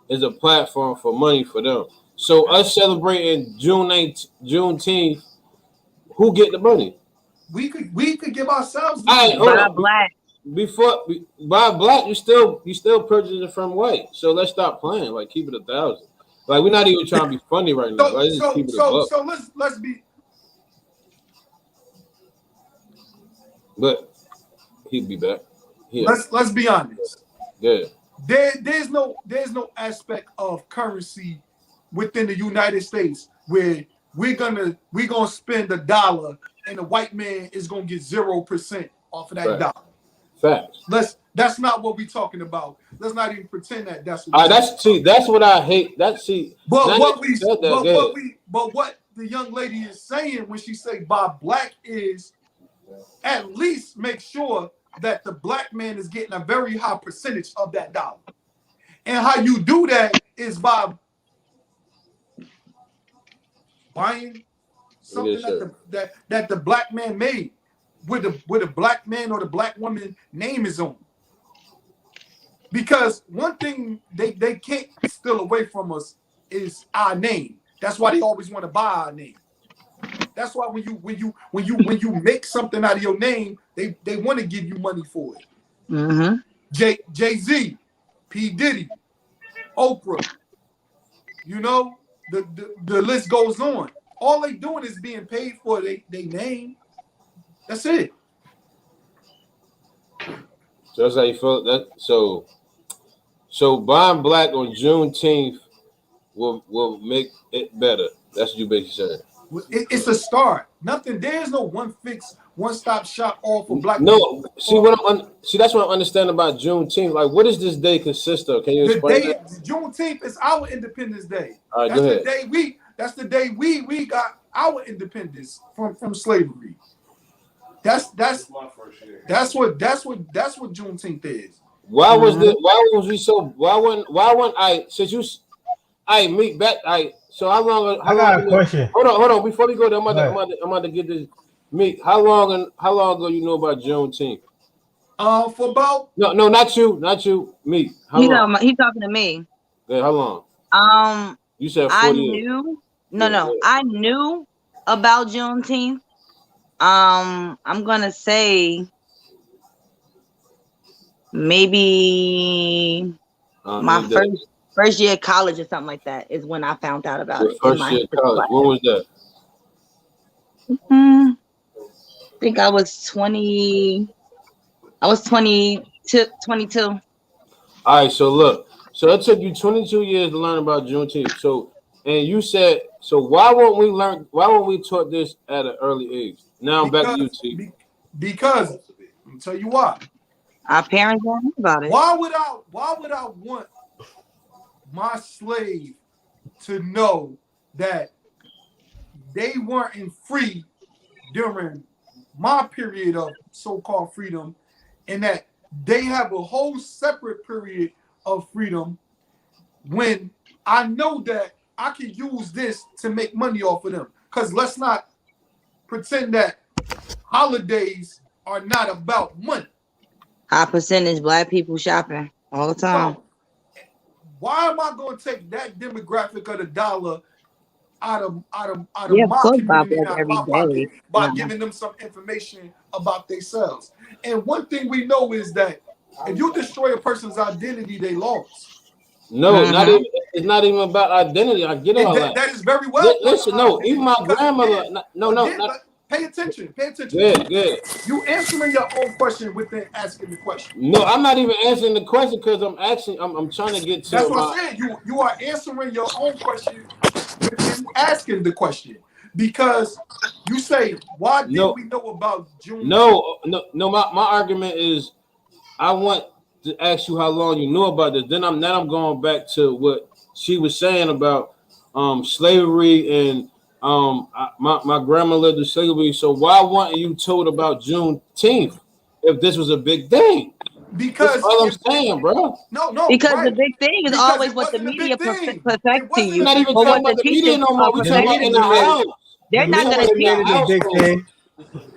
is a platform for money for them. So us celebrating Juneteenth, who get the money? We could give ourselves the All right, money. hold by on. black. Before by black, you still purchasing it from white. So let's stop playing. Like keep it 1,000. Like we're not even trying to be funny right now. Let's just keep it a buck. So let's be. But he'd be back. Yeah. Let's be honest. Yeah. There's no aspect of currency within the United States where we're gonna spend $1 and the white man is gonna get 0% off of that Right. dollar. Facts. That's not what we're talking about. Let's not even pretend that that's what All right, that's what I hate. But what the young lady is saying when she say buy black is at least make sure that the black man is getting a very high percentage of that dollar. And how you do that is by buying something that the black man made with the black man or the black woman name is on. Because one thing they can't steal away from us is our name. That's why they always want to buy our name. That's why when you make something out of your name, they want to give you money for it. Mm-hmm. Jay-Z, P. Diddy, Oprah, you know, the list goes on. All they doing is being paid for their name. That's it. So that's how you feel. That so buying black on Juneteenth will make it better. That's what you basically saying. It's a start. Nothing. There's no one-stop shop all for black No, people. that's what I understand about Juneteenth. Like, what does this day consist of? Can you explain that? Juneteenth is our Independence Day. All right, That's go the ahead. day that's the day we got our independence from slavery. That's what Juneteenth is. Why wasn't I since you I meet back So how long? I got a question. Hold on. Before we go there, I'm about to get this. Me, how long ago you know about Juneteenth? For about No, not you. Me. How long? He talking to me. Yeah, how long? You said 40 I years. knew. Yeah, No. I knew about Juneteenth. I'm gonna say maybe my first year of college or something like that is when I found out about it. First year of college. When was that? I think I was 20. I was 22. All right, so look. So it took you 22 years to learn about Juneteenth. So, and you said, so why won't we taught this at an early age? Now I'm back to you, T. Because I'll tell you why. Our parents don't know about it. Why would I want my slave to know that they weren't free during my period of so-called freedom, and that they have a whole separate period of freedom when I know that I can use this to make money off of them? Because let's not pretend that holidays are not about money. High percentage Black people shopping all the time. So, why am I going to take that demographic of the dollar out of my community, out of my pocket, by giving them some information about themselves? And one thing we know is that if you destroy a person's identity, they lost. No, it's not even about identity. I get all that. That is very well. Listen, no, even my grandmother. Pay attention. Good. You answering your own question within asking the question. No, I'm not even answering the question because I'm trying to get to. That's what I said. You are answering your own question within asking the question, because you say, why did we know about June? No. My argument is, I want to ask you how long you knew about this. Then I'm going back to what she was saying about slavery and my grandma lived in slavery. So why weren't you told about Juneteenth if this was a big thing? Because that's all I'm saying, bro. No. Because the big thing is always what the media perfect to you. Not even talking about the media no more. We talking about in the house. They're not going to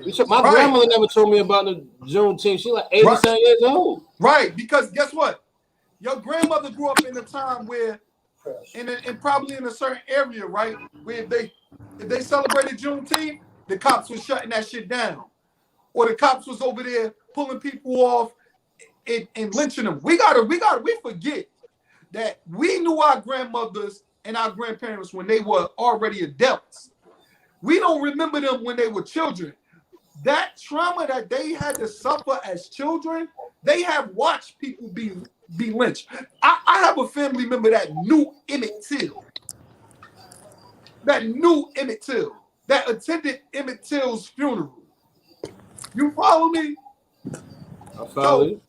teach you. My grandmother never told me about the Juneteenth. She's like 87 years old. Right, because guess what? Your grandmother grew up in a time where, and probably in a certain area, right, where if they celebrated Juneteenth, the cops was shutting that shit down, or the cops was over there pulling people off and lynching them. We forget that we knew our grandmothers and our grandparents when they were already adults. We don't remember them when they were children. That trauma that they had to suffer as children, they have watched people be lynched. I have a family member that knew Emmett Till. That attended Emmett Till's funeral. You follow me? I follow you.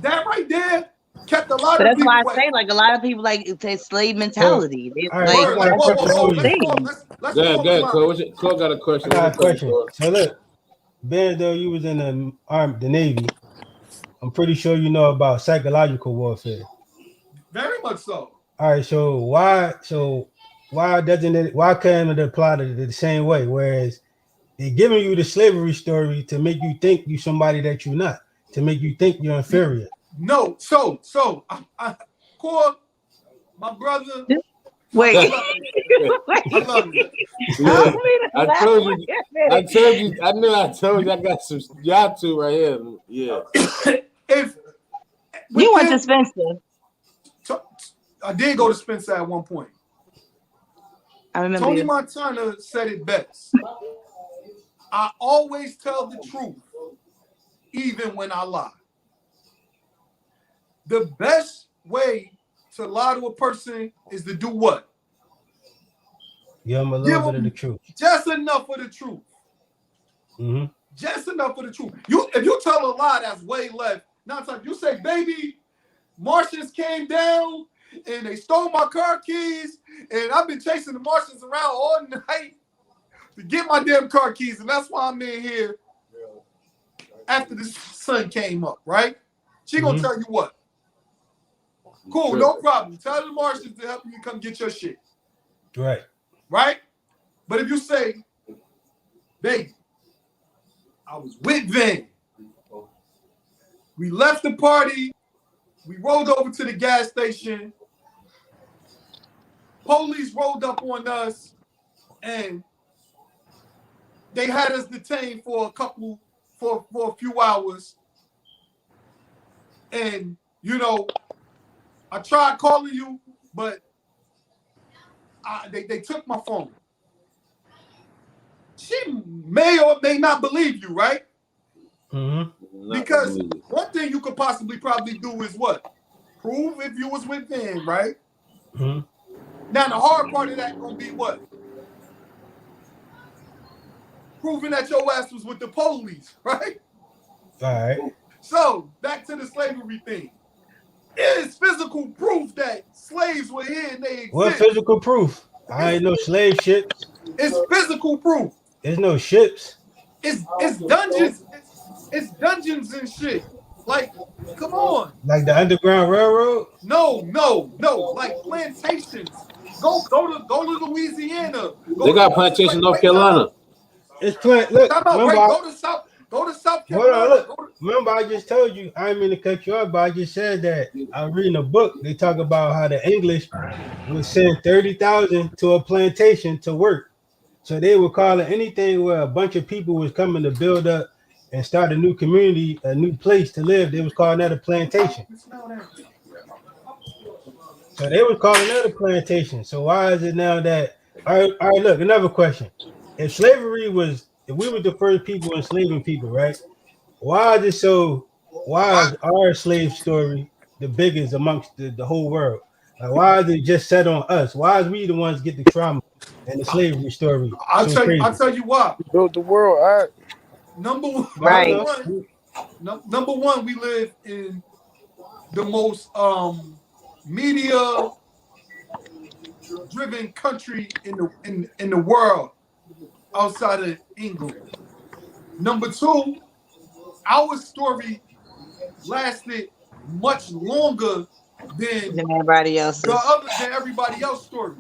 That right there kept a lot of people. That's why I say, like, a lot of people like it's slave mentality. Let's go. Cole got a question. I got a question. So look, Ben, though you was in the Navy, I'm pretty sure you know about psychological warfare. Very much so. All right, so why can't it apply to the same way? Whereas they're giving you the slavery story to make you think you're somebody that you're not, to make you think you're inferior. No, so Core, my brother. Wait. I love you. Yeah. I told you. I got some y'all two right here. Yeah. If you went to Spencer. I did go to Spencer at one point. I remember. Tony Montana said it best. I always tell the truth, even when I lie. The best way to lie to a person is to do what? Give them a little bit of the truth. Just enough of the truth. Mm-hmm. Just enough of the truth. If you tell a lie that's way left, now it's like you say, baby, Martians came down and they stole my car keys, and I've been chasing the Martians around all night to get my damn car keys, and that's why I'm in here after the sun came up, right? She gonna tell you what? Cool, no problem. Tell the Martians to help you come get your shit. Right. Right? But if you say, baby, I was with Vin. We left the party. We rolled over to the gas station. Police rolled up on us, and they had us detained for a few hours. And, I tried calling you, but they took my phone. She may or may not believe you, right? Mm-hmm. Because one thing you could probably do is what? Prove if you was with them, right? Mm-hmm. Now the hard part of that gonna be what? Proving that your ass was with the police, right? All right. So back to the slavery thing. It is physical proof that slaves were here and they exist. What physical proof? I ain't no slave ships. It's physical proof. There's no ships. It's dungeons. It's dungeons and shit. Like, come on. Like the Underground Railroad? No. Like plantations. Go to Louisiana. They got plantations in North Carolina. It's plant. Look, Go to South Carolina. Remember, I just told you. I didn't mean to cut you off, but I just said that I was reading a book. They talk about how the English would send 30,000 to a plantation to work. So they were calling anything where a bunch of people was coming to build up and start a new community, a new place to live. They was calling that a plantation. So they was calling that a plantation. So why is it now that? All right, look, another question. If we were the first people enslaving people, right? Why is our slave story the biggest amongst the whole world? Like, why is it just set on us? Why is we the ones get the trauma and the slavery story? I'll tell you why. You built the world, all right? Number one, we live in the most media driven country in the world outside of England. Number two, our story lasted much longer than everybody else's. Than everybody else's story.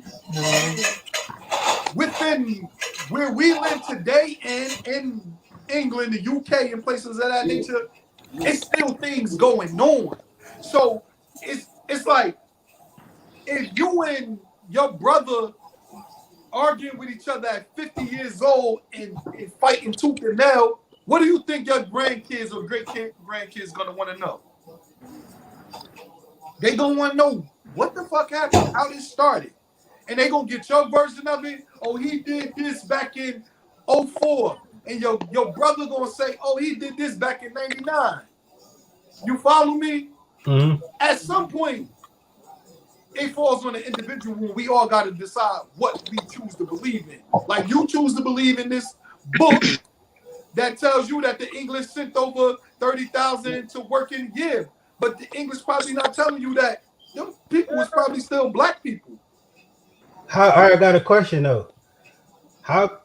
Within where we live today and in England, the UK, and places of that nature, it's still things going on. So it's like if you and your brother arguing with each other at 50 years old and fighting tooth and nail, what do you think your grandkids or great-grandkids gonna want to know? They gonna want to know what the fuck happened, how this started. And they gonna get your version of it. Oh, he did this back in 04. And your brother gonna say, oh, he did this back in 99. You follow me? Mm-hmm. At some point, it falls on the individual when we all got to decide what we choose to believe in. Like you choose to believe in this book that tells you that the English sent over 30,000 to work in a year. But the English probably not telling you that them people was probably still black people. I got a question though. How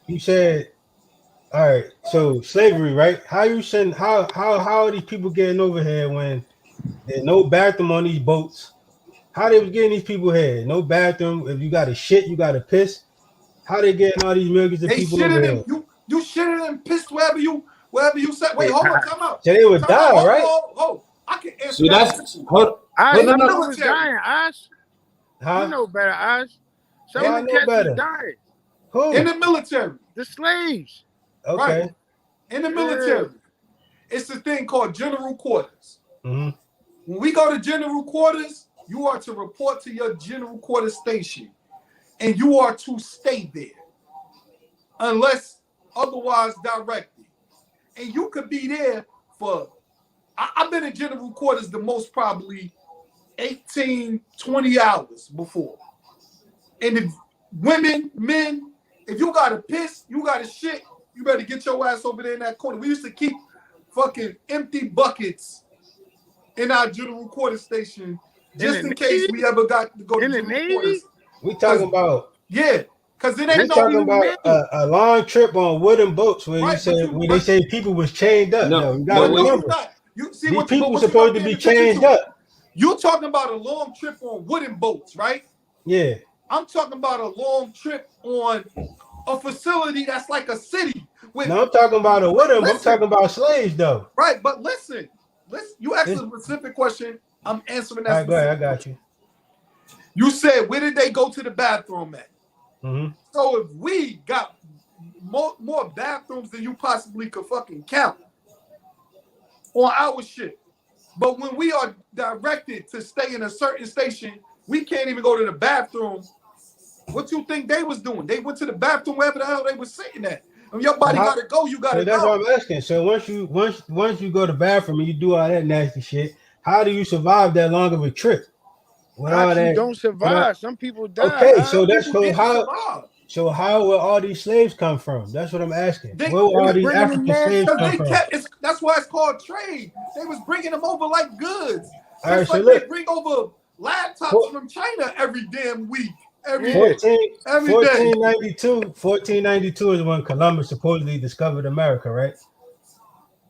you said, all right, so slavery, right? How are these people getting over here when there's no bathroom on these boats? How they was getting these people here? No bathroom. If you got to shit, you got to piss. How they getting all these millions of people over here? You shitted and pissed wherever you said. Wait, hold on, come out. So they would die, right? I can answer. See, that's I in the know military. who's dying, Ash. Huh? You know better, Ash. Some Yeah, of I the know cats better. is dying. Who? In the military. The slaves. Okay. Right. In the military. It's a thing called general quarters. Mm-hmm. When we go to general quarters, you are to report to your general quarters station. And you are to stay there. Unless otherwise directed. And you could be there for, I've been in general quarters the most probably 18, 20 hours before. And if women, men, if you got to piss, you got to shit, you better get your ass over there in that corner. We used to keep fucking empty buckets in our general quarters station just in case we ever got to go to general quarters. We talking about because it ain't talking about a long trip on wooden boats where they say people was chained up. No, you gotta remember. You see These what people supposed to be chained up. You're talking about a long trip on wooden boats, right? Yeah. I'm talking about a long trip on a facility that's like a city. No, I'm talking about a woodham. I'm talking about slaves, though. Right, but listen. You asked a specific question. I'm answering that. All right, go ahead. I got you. You said, where did they go to the bathroom at? Mm-hmm. So if we got more bathrooms than you possibly could fucking count on our shit, but when we are directed to stay in a certain station, we can't even go to the bathroom. What you think they was doing? They went to the bathroom wherever the hell they was sitting at. And your body gotta go. You gotta so that's go. what I'm asking. So once you go to the bathroom and you do all that nasty shit, how do you survive that long of a trip? With all Actually, that, don't survive. Some people die. Okay, so that's survive. So how will all these slaves come from? That's what I'm asking. Where will all these bringing them African there slaves come from? That's why it's called trade. They was bringing them over like goods. All right, so like look, they bring over laptops from China every damn week. Every 1492 is when Columbus supposedly discovered America, right?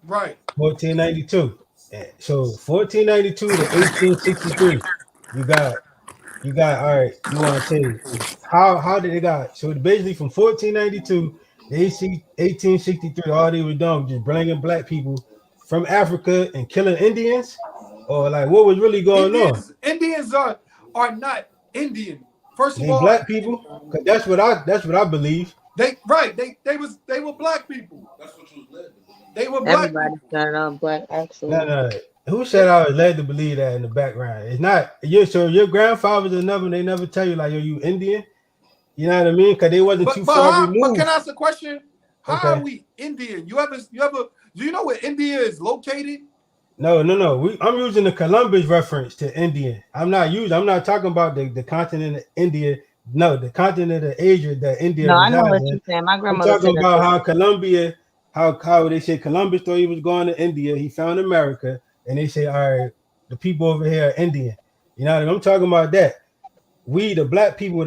Right. 1492. So 1492 to 1863, you got all right. You want to say how did they got? So basically from 1492 to 1863, all they were doing was just bringing black people from Africa and killing Indians, or like what was really going on? Indians are not Indian. First of all, black people, because that's what I believe. They were black people. That's what you was led to believe. They were black. Everybody started off black, actually. No. Who said I was led to believe that in the background? It's not you. So your grandfathers and they never tell you like, yo, you Indian. You know what I mean? Because they wasn't too far removed. But can I ask a question? How are we Indian? You ever? Do you know where India is located? No. I'm using the Columbus reference to Indian. I'm not talking about the continent of India. No, the continent of Asia that India. No, I know what you're saying. My grandmother. I'm talking about how Colombia, how they say Columbus thought he was going to India. He found America, and they say, all right, the people over here are Indian. You know what I mean? I'm talking about that. We, the black people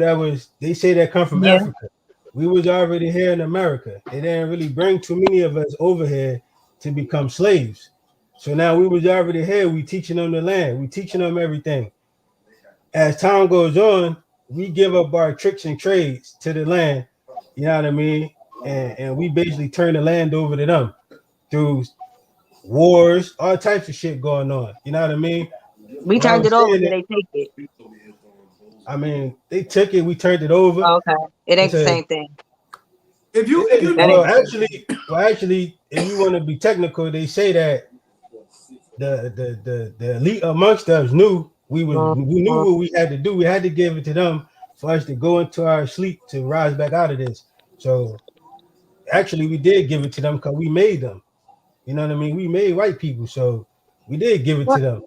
they say that come from Africa. We was already here in America. They didn't really bring too many of us over here to become slaves. So now we was already here. We teaching them the land. We teaching them everything. As time goes on, we give up our tricks and trades to the land. You know what I mean? And we basically turn the land over to them through wars, all types of shit going on. You know what I mean? We turned it over. Did they take it? I mean, they took it. We turned it over. Okay, it ain't the same thing. Actually, if you want to be technical, they say that the elite amongst us knew we knew what we had to do. We had to give it to them for us to go into our sleep to rise back out of this. So actually, we did give it to them because we made them. You know what I mean? We made white people, so we did give it to them.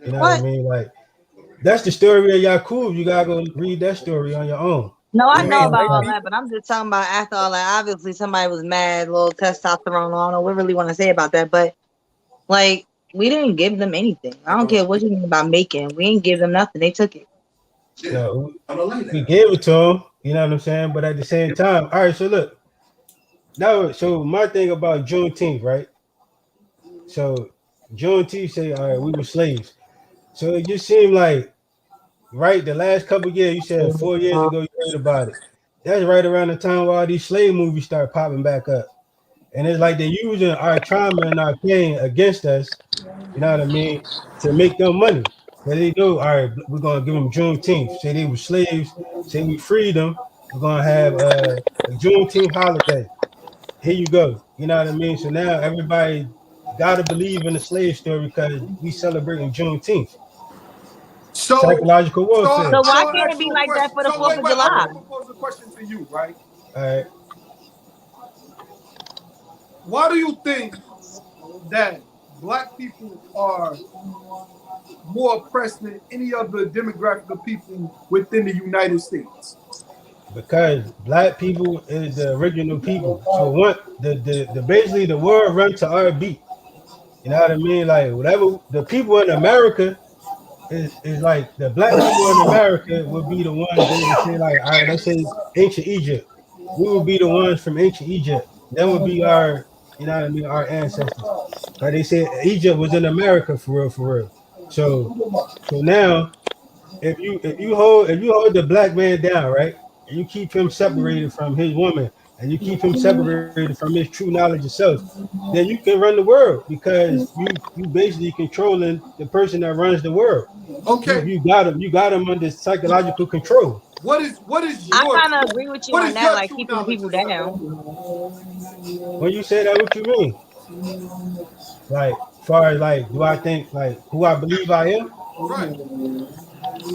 You know what I mean? Like that's the story of Yakub. You gotta go read that story on your own. No, I know about all that, but I'm just talking about after all that. Obviously, somebody was mad, little testosterone. I don't know what really want to say about that, but like we didn't give them anything. I don't care what you mean about making. We ain't give them nothing. They took it. No, we gave it to them. You know what I'm saying? But at the same time, all right. So look, so my thing about Juneteenth, right? So Juneteenth say, all right, we were slaves. So it just seemed like, right, the last couple of years, you said 4 years ago, you heard about it. That's right around the time where all these slave movies start popping back up. And it's like they're using our trauma and our pain against us, you know what I mean, to make them money. But they know, all right, we're going to give them Juneteenth. Say they were slaves, say we freed them, we're going to have a Juneteenth holiday. Here you go. You know what I mean? So now everybody got to believe in the slave story because we celebrating Juneteenth. So psychological warfare. So why can't it be like that for the 4th of July? I'm going to propose a question to you, right? All right. Why do you think that black people are more oppressed than any other demographic of people within the United States? Because black people is the original people. So what the basically the world runs to our beat. You know what I mean? Like whatever the people in America is like the black people in America would be the ones that would say like, all right, let's say ancient Egypt. We would be the ones from ancient Egypt. That would be our, you know what I mean, our ancestors. Like they said, Egypt was in America for real. So now if you hold the black man down, right, and you keep him separated from his woman, and you keep him separated from his true knowledge of self, then you can run the world because you basically controlling the person that runs the world. You Okay. you got him under psychological control. What is I your kind of agree with you what on is that, your like true keeping knowledge people of self? down. When you say that, what you mean? Like, far as like, do I think like who I believe I am? Right.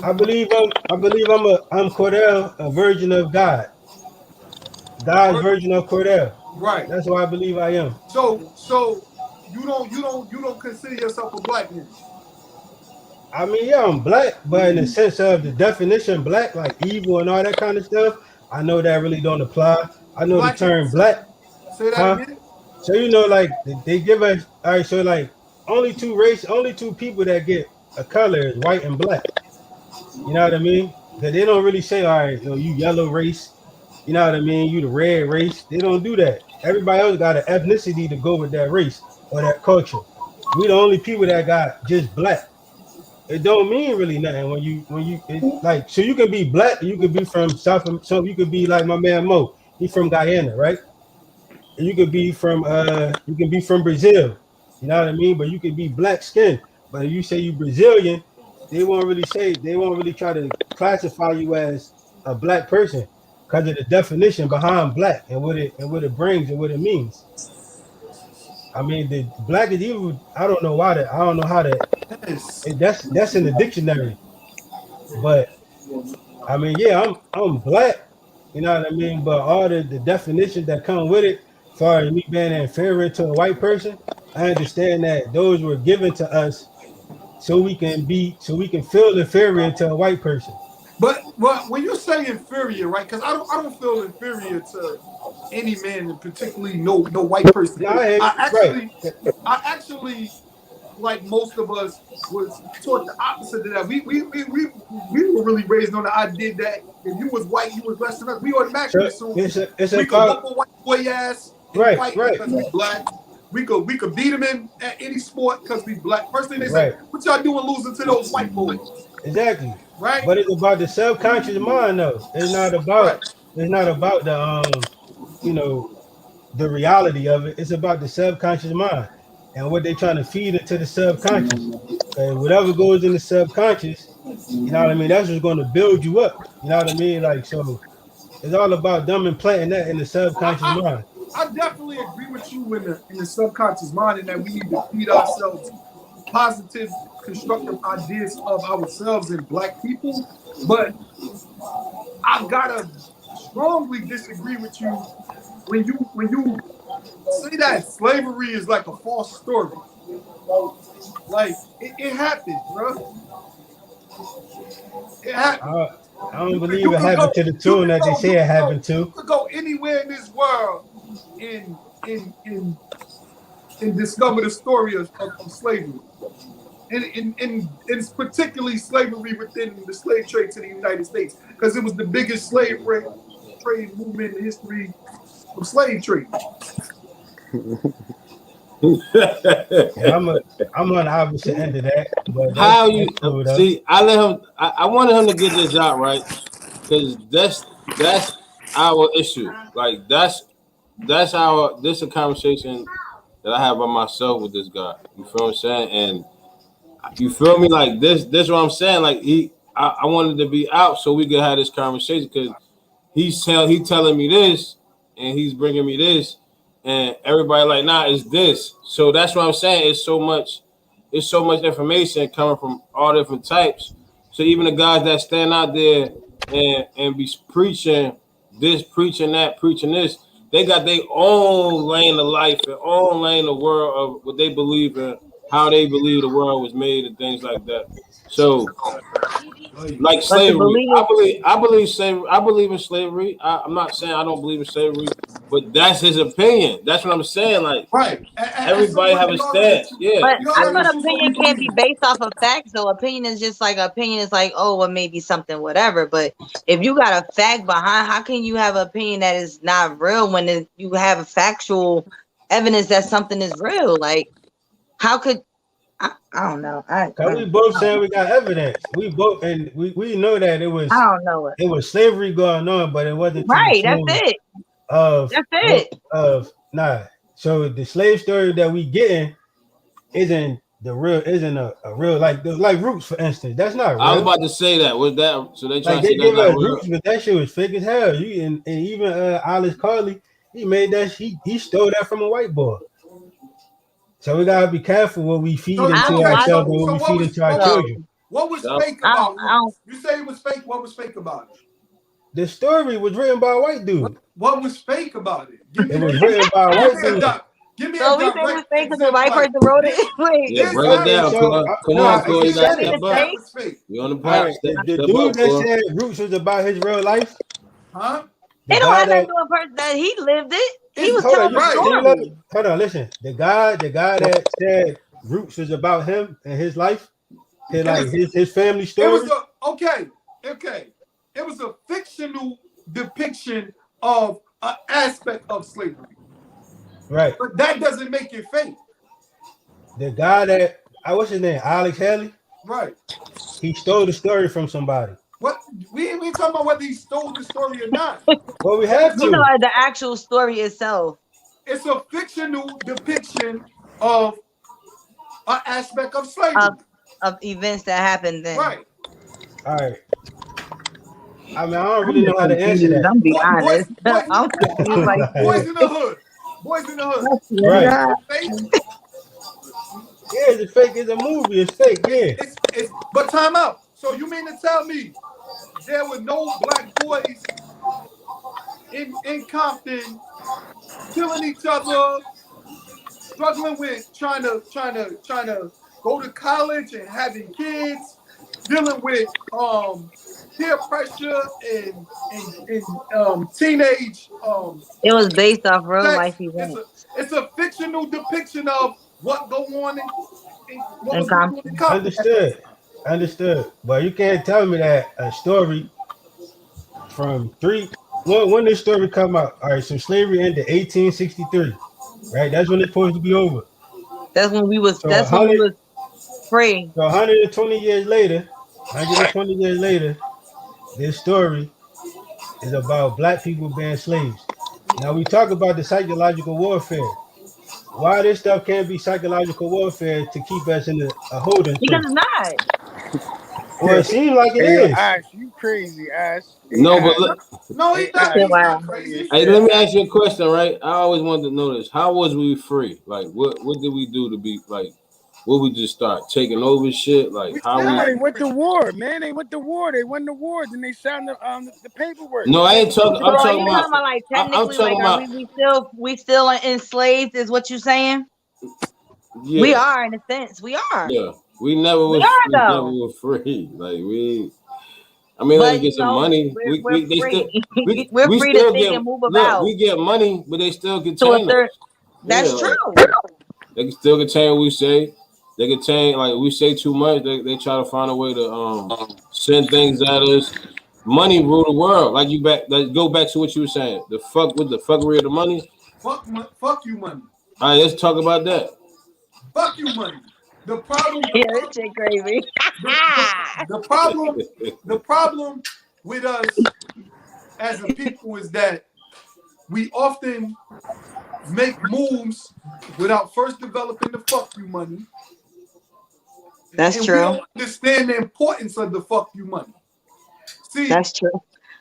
I'm Cordell, a virgin of God, God's version of Cordell. Right. That's who I believe I am. So you don't consider yourself a black man. I mean, yeah, I'm black, but in the sense of the definition black, like evil and all that kind of stuff, I know that really don't apply. I know the Black term is black, say that huh? again. So like they give us all right. So like only two people that get a color is white and black. You know what I mean? That they don't really say, all right, yo, you yellow race. You know what I mean? You the red race. They don't do that. Everybody else got an ethnicity to go with that race or that culture. We the only people that got just black. It don't mean really nothing like so you can be black, you could be from South, so you could be like my man Mo. He from Guyana, right? And you can be from Brazil. You know what I mean? But you could be black skinned. But if you say you Brazilian, they won't really try to classify you as a black person because of the definition behind black and what it brings and what it means. I mean, the black is evil. I don't know how to. Yes. That's in the dictionary. But I mean, yeah, I'm black. You know what I mean? But all the definitions that come with it, as far as me being inferior to a white person, I understand that those were given to us so we can feel inferior to a white person. But when you say inferior, right? Because I don't feel inferior to any man, and particularly no white person. Now, I right. actually I actually like most of us was taught the opposite of that. We were really raised on the idea that if you was white, you was less than us. We automatically So assume it's we could whoop about a white boy ass and right, fight right, because we black. We could beat him in at any sport because we black. First thing they say, right. what y'all doing losing to those white boys, Exactly. right? But it's about the subconscious mind though. Right. It's not about the you know the reality of it. It's about the subconscious mind and what they're trying to feed into the subconscious. Okay, whatever goes in the subconscious, you know what I mean. That's what's going to build you up. You know what I mean. Like so, it's all about them implanting that in the subconscious I, mind. I definitely agree with you in the subconscious mind, and that we need to feed ourselves positive, constructive ideas of ourselves and black people. But I gotta strongly disagree with you when you say that slavery is like a false story. Like it happened, bro. It happened. I, I don't You could believe you it could happened go to the you tune could that they go say you it could go happened to. you could go anywhere in this world and and discover the story of slavery. And it's particularly slavery within the slave trade to the United States because it was the biggest trade movement in the history of slave trade. Yeah, I'm on the opposite end of that, but How that's you cool though. see? I let him. I wanted him to get this out right because that's our issue. Like that's our this is a conversation that I have by myself with this guy. You feel what I'm saying? And you feel me? Like this what I'm saying. Like I wanted to be out so we could have this conversation because he telling me this and he's bringing me this and everybody like nah it's this. So that's what I'm saying. It's so much information coming from all different types. So even the guys that stand out there and be preaching this, preaching that, preaching this, they got their own lane of life and own lane of world of what they believe in, how they believe the world was made and things like that. So like But the slavery. belief, I believe slavery. I believe in slavery. I'm not saying I don't believe in slavery, but that's his opinion. That's what I'm saying. Like Right. And so everybody what have a stance. Yeah. but you I gotta thought choose what we opinion can't be believe. based off of facts. Though opinion is just like opinion is like, oh, well, maybe something, whatever. But if you got a fact behind, how can you have an opinion that is not real when you have a factual evidence that something is real? Like, how could I don't know. Cause we both saying we got evidence. We both and we know that it was I don't know it. it was slavery going on, but it wasn't to the Right, that's tune it. of That's it. nah. So the slave story that we getting isn't a real like Roots, for instance. That's not real. I was about to say that. Was that so? They trying like to they say give that's us not real. Roots, but that shit was fake as hell. You and even Alice Carley, he made that he stole that from a white boy. So we gotta be careful what we feed into ourselves and what we feed into our children. What was fake about it? You say it was fake. What was fake about it? The story was written by a white dude. What was fake about it? It was written by a white dude. Give me So a we say direct it's fake because the white person wrote it. Wait, Yeah, break it down. Come on, Corey, you got step up. You on the block? The dude that said Roots was about his real life. Huh? It don't have nothing to do with a person that he lived it. He was telling the story. Hold on, listen. The guy that said Roots was about him and his life, his family story. It was okay. It was a fictional depiction of an aspect of slavery. Right. But that doesn't make it fake. The guy that what's his name? Alex Haley? Right. He stole the story from somebody. What we ain't talking about whether he stole the story or not. Well, we have to. You know the actual story itself. It's a fictional depiction of an aspect of slavery. Of events that happened then. Right. All right. I mean, I don't really know how to answer that. I'm be honest. I'm confused like Boys in the hood. Boys in the hood. Right. Fake. Yeah, it's fake. It's a movie. It's fake. Yeah. But time out. So you mean to tell me there were no black boys in Compton killing each other, struggling with trying to go to college and having kids, dealing with peer pressure and teenage it was based off real life events. It's a fictional depiction of what go on in what was Compton. going on in Compton. Understood. But you can't tell me that a story from when this story come out. All right, so slavery ended 1863. Right? That's when it's supposed to be over. That's when we was free. So 120 years later, this story is about black people being slaves. Now we talk about the psychological warfare. Why this stuff can't be psychological warfare to keep us in a holding? Because it's not. Well, it seems like it is. Ash, you crazy, Ash. No, but look. No, he's not crazy. Hey, let me ask you a question, right? I always wanted to know this. How was we free? Like, what did we do to be like? What we just start taking over shit? Like they went to war, man. They went to war. They won the war. Then they signed the paperwork. No, I ain't talking. I'm talking about like technically, we still enslaved. Is what you saying? Yeah. We are in a sense. We are. Yeah, we never were free. Like I mean, let's get some money. We're free. We're free still to think and move about. We get money, but they still contain us. That's true. They can still contain what we say. They contain, like, we say too much. They try to find a way to send things at us. Money rule the world. Like let's go back to what you were saying. The fuckery of the money. Fuck you, money. All right, let's talk about that. Fuck you, money. The problem. Yeah, this shit crazy. The problem with us as a people is that we often make moves without first developing the fuck you money. That's true. We don't understand the importance of the fuck you money. See, that's true.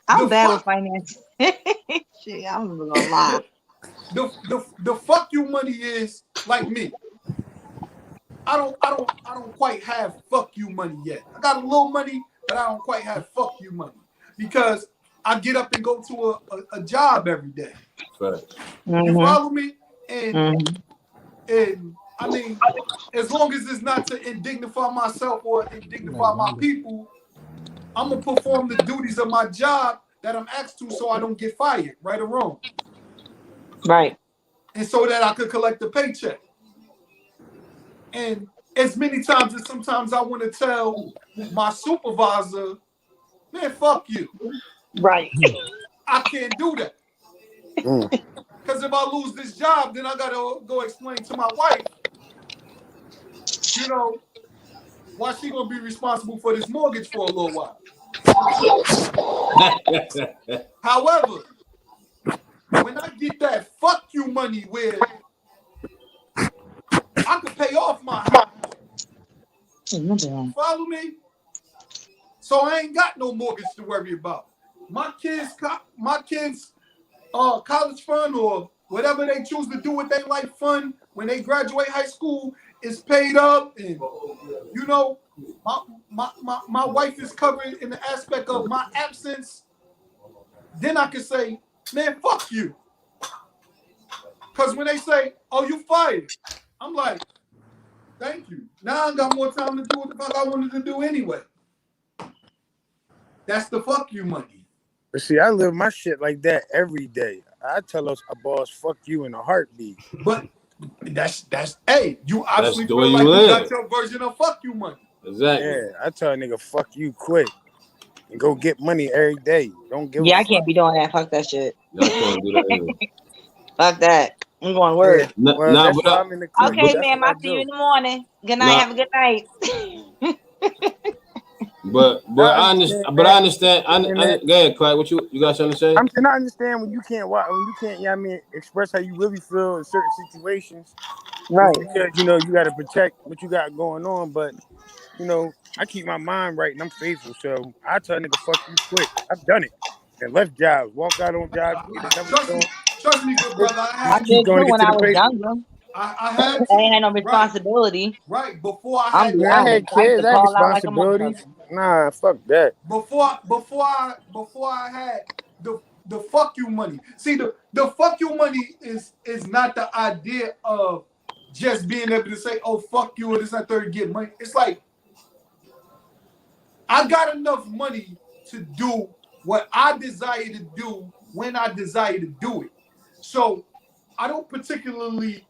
I'm bad with finance. Shit, I'm gonna lie. The fuck you money is like me. I don't quite have fuck you money yet. I got a little money, but I don't quite have fuck you money because I get up and go to a job every day. Right. You follow me? And I mean, as long as it's not to indignify myself or indignify my people, I'm gonna perform the duties of my job that I'm asked to, so I don't get fired, right or wrong. Right. And so that I could collect the paycheck. And as many times as sometimes I want to tell my supervisor, man, fuck you. Right. I can't do that. Because if I lose this job, then I gotta go explain to my wife you know, why she gonna be responsible for this mortgage for a little while? However, when I get that fuck you money where I could pay off my house, follow me? So I ain't got no mortgage to worry about. My kids' college fund or whatever they choose to do with their life fund when they graduate high school is paid up, and you know, my wife is covered in the aspect of my absence. Then I can say, man, fuck you. Because when they say, oh, you fired, I'm like, thank you. Now I got more time to do what the fuck I wanted to do anyway. That's the fuck you money. But see, I live my shit like that every day. I tell us a boss, fuck you in a heartbeat. But that's hey, you obviously the feel way you like you live. got your version of fuck you money. Exactly. Yeah, I tell a nigga, fuck you quick. And go get money every day. Don't give a Yeah, I fuck. can't be doing that. Fuck that shit. I can't do that either. Fuck that. I'm going to work. Yeah, well, Nah, that's but why I'm in the clique. Okay, That's ma'am. what I I'll see you do. in the morning. Good night. Nah. Have a good night. But I understand. But I understand. Go ahead, Clyde. What you got something to say? I'm saying I understand when you can't watch, when you can't, I mean, express how you really feel in certain situations. Right. Because you know you got to protect what you got going on. But you know, I keep my mind right and I'm faithful. So I tell a nigga, fuck you quick. I've done it and left jobs, walk out on jobs. Trust me, good brother. I did too when I was younger. I had I ain't had no responsibility. Right. Before I I'm had be I honest. had I used kids, to I had call out like a responsibilities. motherfucker. Nah, fuck that. before I had the fuck you money. See, the fuck you money is not the idea of just being able to say, oh, fuck you, or this not third get money. It's like I got enough money to do what I desire to do when I desire to do it. So I don't particularly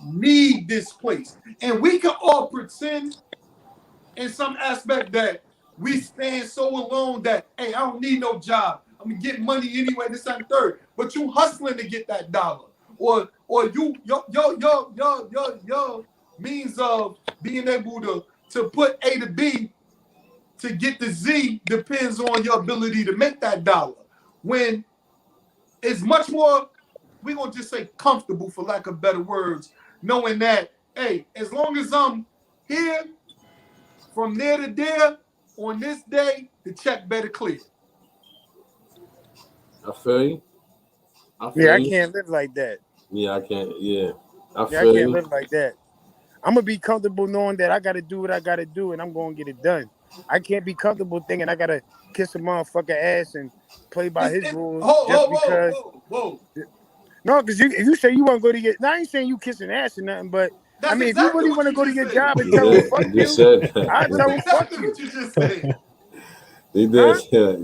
need this place. And we can all pretend in some aspect that we stand so alone that, hey, I don't need no job. I'm gonna get money anyway, this and third. But you hustling to get that dollar. Or your means of being able to put A to B to get the Z depends on your ability to make that dollar. When it's much more, we're gonna just say comfortable for lack of better words, knowing that, hey, as long as I'm here from there to there on this day, the check better clear. I feel you. I can't live like that. Yeah, I can't. Yeah, I can't live like that. I'm gonna be comfortable knowing that I gotta do what I gotta do and I'm gonna get it done. I can't be comfortable thinking I gotta kiss a motherfucker ass and play by his rules because. Whoa. No, because if you say you want to go to your, now I ain't saying you kissing ass or nothing, but That's I mean, exactly if you really want to go to your job and tell them fuck you, I tell them fuck you. What you just said. He did. Huh? Yeah.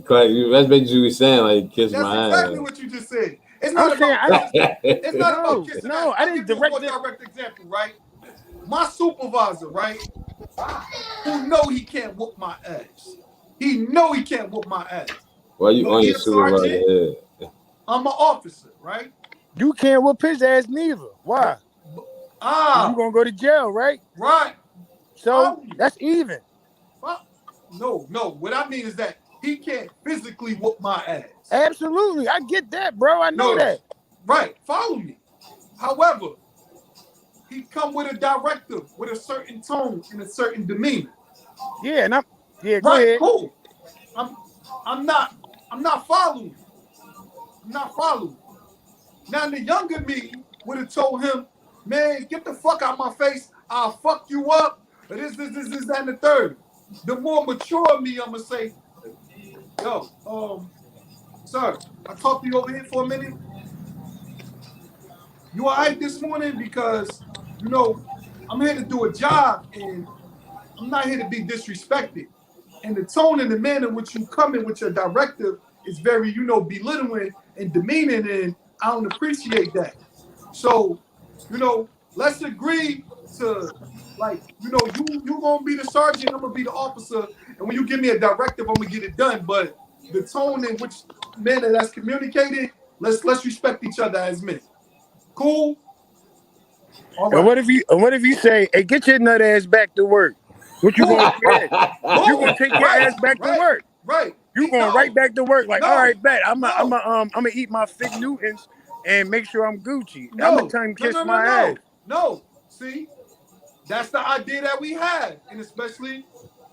That's basically what you saying, like kiss my ass. That's exactly what you just said. It's not about kissing. No, I didn't direct it. Direct example, right? My supervisor, right? Who know he can't whoop my ass. He know he can't whoop my ass. Why you on your supervisor head? I'm an officer, right? You can't whoop his ass neither. Why? You gonna go to jail, right? Right. So that's even. No. What I mean is that he can't physically whoop my ass. Absolutely. I get that, bro. I know that. Right. Follow me. However, he come with a directive, with a certain tone and a certain demeanor. Yeah, and go ahead. Cool. I'm not following. I'm not following. Now the younger me would have told him, man, get the fuck out of my face. I'll fuck you up. This, that, and the third. The more mature me, I'm gonna say, yo, sir, I talked to you over here for a minute. You all right this morning? Because, you know, I'm here to do a job and I'm not here to be disrespected. And the tone and the manner in which you come in with your directive is very, belittling and demeaning, and I don't appreciate that. So, let's agree to, like, you gonna be the sergeant, I'm gonna be the officer, and when you give me a directive, I'm gonna get it done. But the tone in which manner that's communicated, let's respect each other as men. Cool? And what if you say, hey, get your nut ass back to work? What you gonna do? You gonna take your ass back to work? Right. You going right back to work? Like, all right, bet. I'm gonna eat my Fig Newtons and make sure I'm Gucci. I'm gonna tongue kiss my ass. No. See, that's the idea that we have, and especially.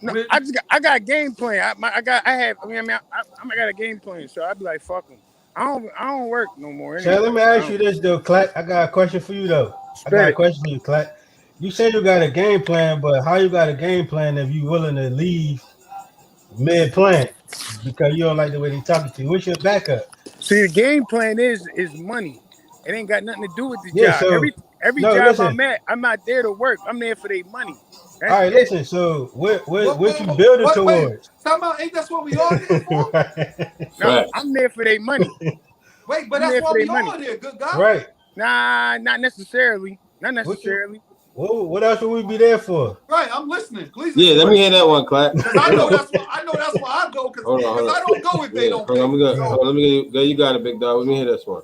No, I got a game plan. I got a game plan. So I'd be like, fuck them. I don't work no more. Anyway. So let me ask you this though, Clack. I got a question for you though. I got a question for you, Clack. You said you got a game plan, but how you got a game plan if you willing to leave mid-plan because you don't like the way they talking to you? What's your backup? See, the game plan is money. It ain't got nothing to do with the job. So, every job I'm at, I'm not there to work. I'm there for their money. All right, listen. So what you building towards? Talking about, ain't that's what we all there for? No, I'm there for their money. Wait, but that's why we all there, good guy. Right. Nah, not necessarily. Not necessarily. Whoa, what else would we be there for? Right, I'm listening. Please. Yeah, let me hear that one, Clap. I know that's why I go because I don't go if they don't. Let me get you got it, big dog. Let me hear this one.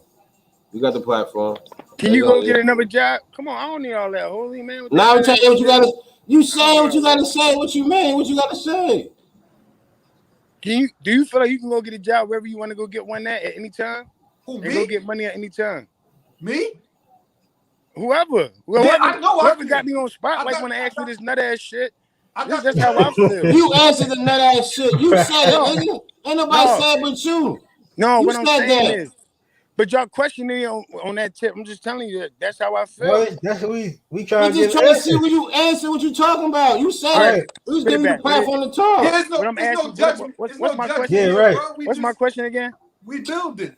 You got the platform. Can you go get another job? Come on, I don't need all that holy man. Now I'm telling you what you gotta. You saying what you gotta say? What you mean? What you gotta say? Do you feel like you can go get a job wherever you want to go get one at any time? Who, me? And go get money at any time. Me? Whoever got me on spot, like when I asked you this nut ass shit. That's how I feel. You answered the nut ass shit. You said it, nigga. Ain't nobody said but you. No, what I'm saying is, but y'all questioning me on that tip. I'm just telling you that's how I feel. Well, that's what we trying to just trying to see what you answer, what you talking about. You said it. Who's giving you the platform to talk? Yeah, there's no judgment. What's my question? Yeah, right. What's my question again? We build it.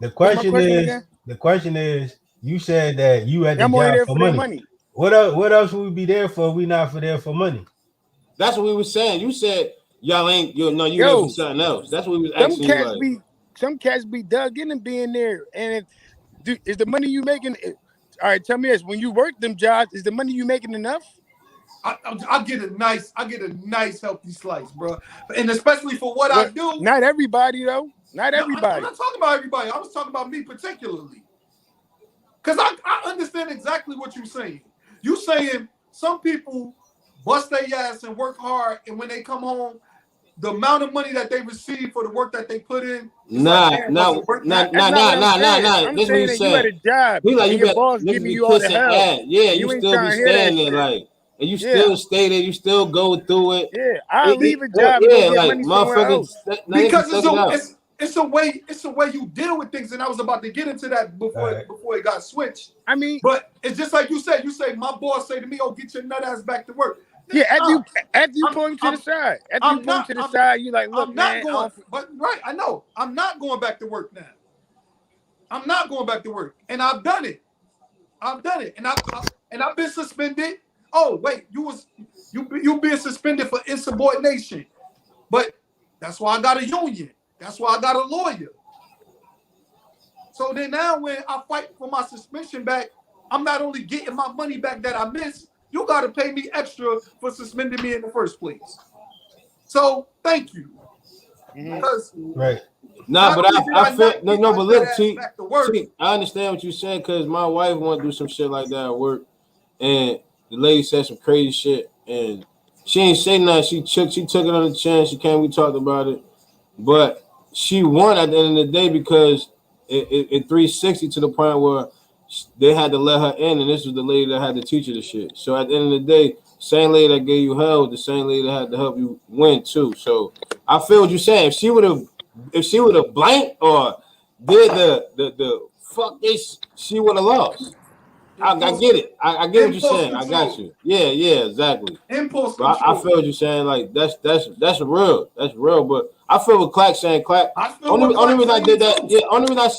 The question is, you said that you had the job for money. What else would we be there for? We not there for money. That's what we were saying. You said y'all ain't. You there for something else. That's what we was asking. Some cats be dug in and being there. And is the money you making? All right, tell me this: when you work them jobs, is the money you making enough? I get a nice healthy slice, bro, and especially for what I do. Not everybody though. Not everybody. I'm not talking about everybody. I was talking about me particularly, because I understand exactly what you're saying. You saying some people bust their ass and work hard, and when they come home, the amount of money that they receive for the work that they put in. Nah. I'm This saying that you had a job. He like your boss giving you all the help. Yeah, you still be staying there like, and you still stay there. You still go through it. Yeah, I leave a job. And get like money somewhere else. Because it's a way you deal with things, and I was about to get into that before it got switched. I mean, but it's just like you said. You say my boss say to me, "Oh, get your nut ass back to work." Yeah, after you pull him to the side. After you pull him to the side, you like, look, man. I know. I'm not going back to work now. I'm not going back to work. And I've done it. And I've been suspended. Oh, wait, you being suspended for insubordination. But that's why I got a union. That's why I got a lawyer. So then now when I fight for my suspension back, I'm not only getting my money back that I missed, you got to pay me extra for suspending me in the first place. So thank you. Because right. Nah, but I feel no, but look, T, I understand what you're saying because my wife want to do some shit like that at work, and the lady said some crazy shit, and she ain't say nothing. She took it on the chin. She came. We talked about it, but she won at the end of the day because it 360 to the point where they had to let her in, and this was the lady that had to teach her the shit. So at the end of the day, same lady that gave you hell, the same lady that had to help you win too. So I feel what you're saying. If she would have blanked or did the fuck this, she would have lost. I get it. I get what you're saying. I got you. Yeah, exactly. Impulse control. I feel what you're saying. Like that's real. That's real. But I feel what Clack saying. Clack. Only reason I did that. Yeah. Only reason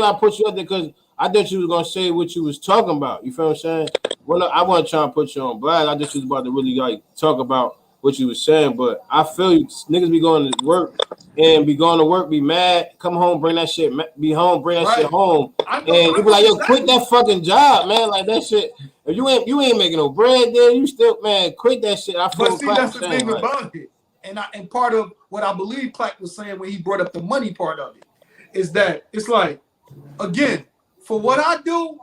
I put you up there because I thought you was gonna say what you was talking about. You feel what I'm saying? Well, I wasn't trying to put you on blast. I just was about to really like talk about what you was saying. But I feel you niggas be going to work and be going to work, be mad, come home, bring that shit, be home, bring that shit home, and you be like, yo, quit that fucking job, man. Like that shit. If you ain't making no bread, there, you still, man, quit that shit. I feel. But see, that's the thing about it, and part of what I believe Clack was saying when he brought up the money part of it is that it's like, again, for what I do,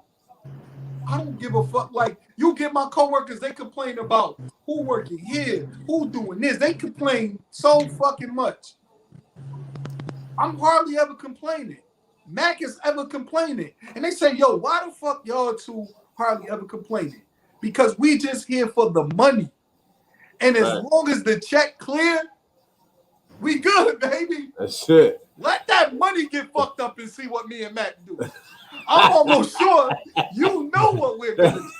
I don't give a fuck. Like, you get my coworkers, they complain about who working here, who doing this. They complain so fucking much. I'm hardly ever complaining. Mac is ever complaining. And they say, yo, why the fuck y'all two hardly ever complaining? Because we just here for the money. And as long as the check clear, we good, baby. That's it. Let that money get fucked up and see what me and Mac do. I'm almost sure you know what we're doing.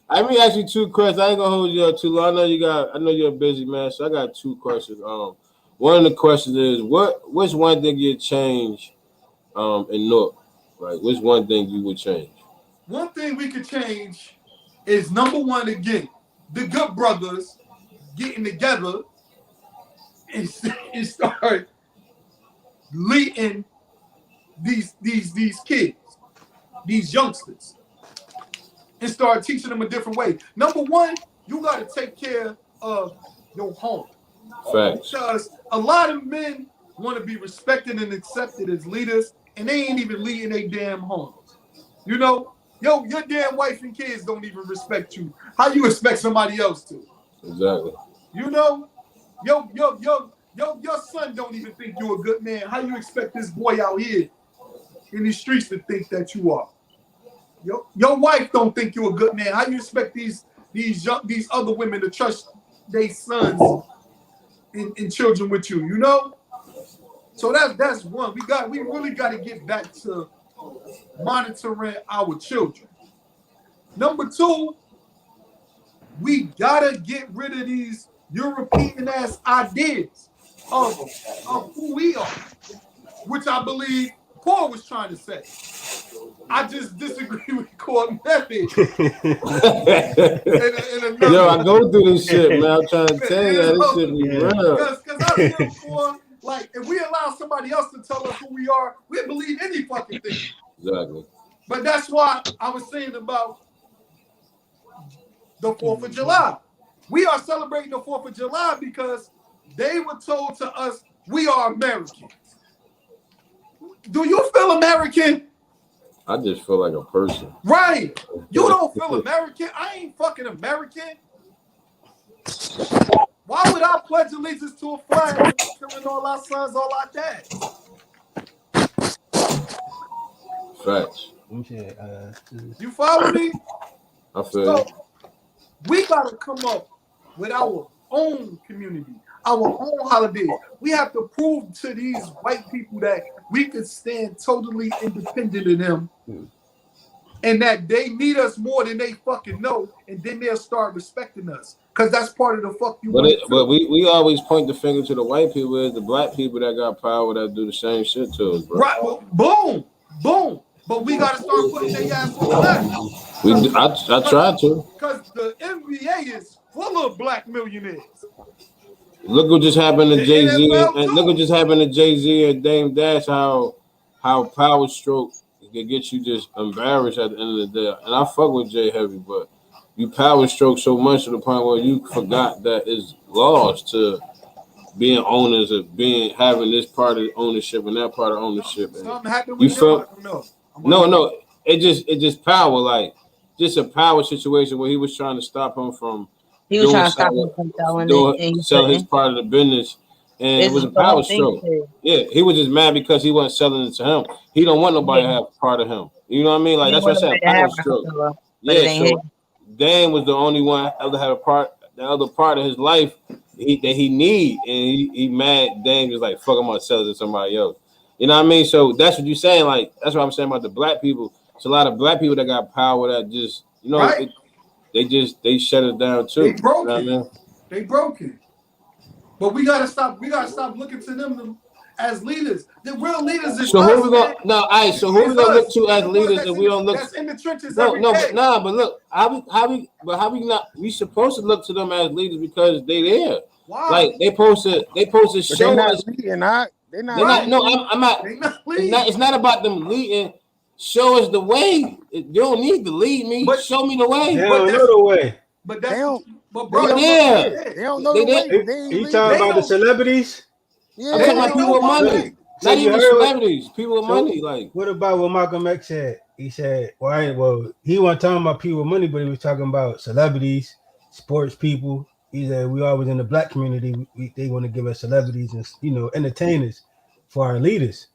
Let me ask you 2 questions. I ain't gonna hold you up too long. I know you're a busy man, so I got 2 questions. One of the questions is what's one thing you'd change in North? Like, what's one thing you would change? One thing we could change is, number one, again, the good brothers getting together and start leading these kids, these youngsters, and start teaching them a different way. Number one, you got to take care of your home. Facts. Because a lot of men want to be respected and accepted as leaders, and they ain't even leading their damn homes. You know, your damn wife and kids don't even respect you. How you expect somebody else to? Exactly. You know, your son don't even think you're a good man. How you expect this boy out here in these streets to think that you are? Your wife don't think you're a good man. How you expect these other women to trust their sons and children with you? You know. So that's one. We really got to get back to monitoring our children. Number 2, we gotta get rid of these European ass ideas of who we are, which I believe Paul was trying to say. I just disagree with Core Method. Yo, I go through this shit, man. I'm trying to tell you, this shit be real. Because I feel, Core, like, if we allow somebody else to tell us who we are, we believe any fucking thing. Exactly. But that's why I was saying about the 4th of July. We are celebrating the 4th of July because they were told to us we are Americans. Do you feel American? I just feel like a person. Right. You don't feel American? I ain't fucking American. Why would I pledge allegiance to a flag killing all our sons, all our dads? Facts. You follow me? I feel so, we got to come up with our own community, our own holidays. We have to prove to these white people that we could stand totally independent of them and that they need us more than they fucking know, and then they'll start respecting us. Because that's part of the fuck you want. But we always point the finger to the white people. It's the black people that got power that do the same shit to us, bro. Right. Well, boom. Boom. But we got to start putting their ass on the left. I tried to. Because the NBA is full of black millionaires. Look what just happened to Jay-Z. Look what just happened to Jay-Z and Dame Dash, how power stroke can get you just embarrassed at the end of the day. And I fuck with Jay heavy, but you power stroke so much to the point where you forgot that it's laws to being owners of having this part of ownership and that part of ownership. Something happened with No. It just power, like just a power situation where he was trying to stop him from selling his part of the business, and it was a power stroke. Yeah, he was just mad because he wasn't selling it to him. He don't want nobody to have part of him. You know what I mean? Like that's what I said. Power stroke. Yeah, so Dan was the only one that had the other part of his life that he need, and he mad. Dan was like, "Fuck, I'm gonna sell it to somebody else." You know what I mean? So that's what you're saying. Like that's what I'm saying about the black people. It's a lot of black people that got power that just right. They shut it down too. They broke you know it. I mean? They broke it. But we gotta stop. We gotta stop looking to them as leaders. The real leaders is so us, who we gonna no? All right. So who we gonna look to as leaders if we don't look? That's in the trenches. No. But look, how we not? We supposed to look to them as leaders because they there. Why? Like they supposed to show us. They're not. They're not. No, I'm not. It's not about them leading. Show us the way. You don't need to lead me. But show me the way. They don't know the way. But that's, they don't. But bro, they don't know the way. You talking about the celebrities? Yeah, I'm talking about people with money. Not even celebrities. People with money. Like what about what Malcolm X said? he said, well, he wasn't talking about people with money, but he was talking about celebrities, sports people. He said we always in the black community, they want to give us celebrities and entertainers for our leaders.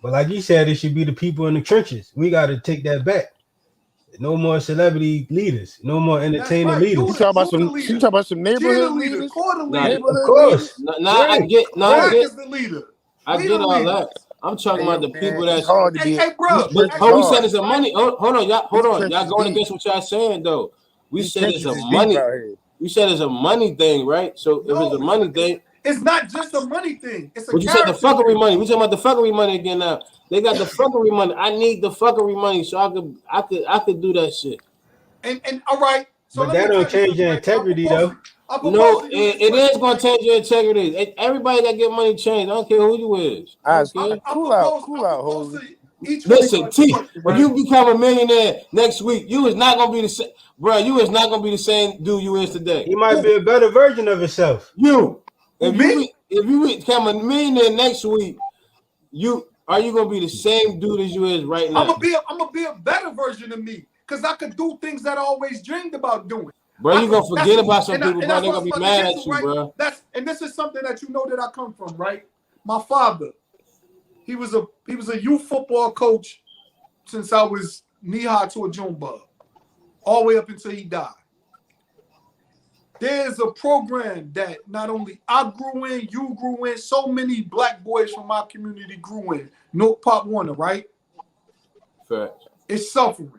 But like you said, it should be the people in the trenches. We got to take that back. No more celebrity leaders. No more entertainer leaders. You talking about some neighborhood leaders? Of course. I get is the leader. I get all that. I'm talking about the people that's hard to be. Hey, bro. But we said it's a money. Hold on, y'all. Y'all going against what y'all saying though. We said it's a money. We said it's a money thing, right? So if it's a money thing, it's not just a money thing. It's a. But you said the fuckery money. We talking about the fuckery money again now. They got the fuckery money. I need the fuckery money so I could do that shit. And all right. So but that don't change your integrity though. No, it is going to change your integrity. Everybody that get money changed. I don't care who you is. Cool out, Holy. Listen, T, when you become a millionaire next week, you is not going to be the same, bro. You is not going to be the same dude you is today. He might be a better version of himself. If you become a millionaire next week, are you going to be the same dude as you is right now? I'm gonna be a better version of me because I could do things that I always dreamed about doing. Bro, you gonna forget about some people, bro. They're gonna be mad at you, bro. And this is something that you know that I come from, right? My father, he was a youth football coach since I was knee high to a June bug, all the way up until he died. There's a program that not only I grew in, you grew in, so many black boys from my community grew in. North Pop Warner, right? Fact. It's suffering.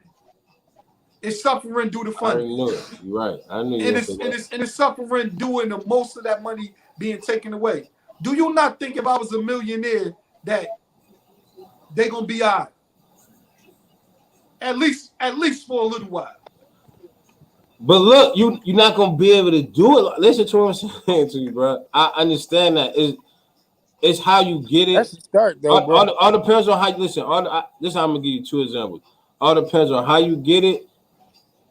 It's suffering due to funding. I knew it. You're right. I knew and it's suffering due to most of that money being taken away. Do you not think if I was a millionaire that they're gonna be all right? At least for a little while. But look, you're not gonna be able to do it. Listen to what I'm saying to you, bro. I understand that. It's how you get it. That's the start, though, bro. All depends on how you listen. This I'm gonna give you 2 examples. All depends on how you get it.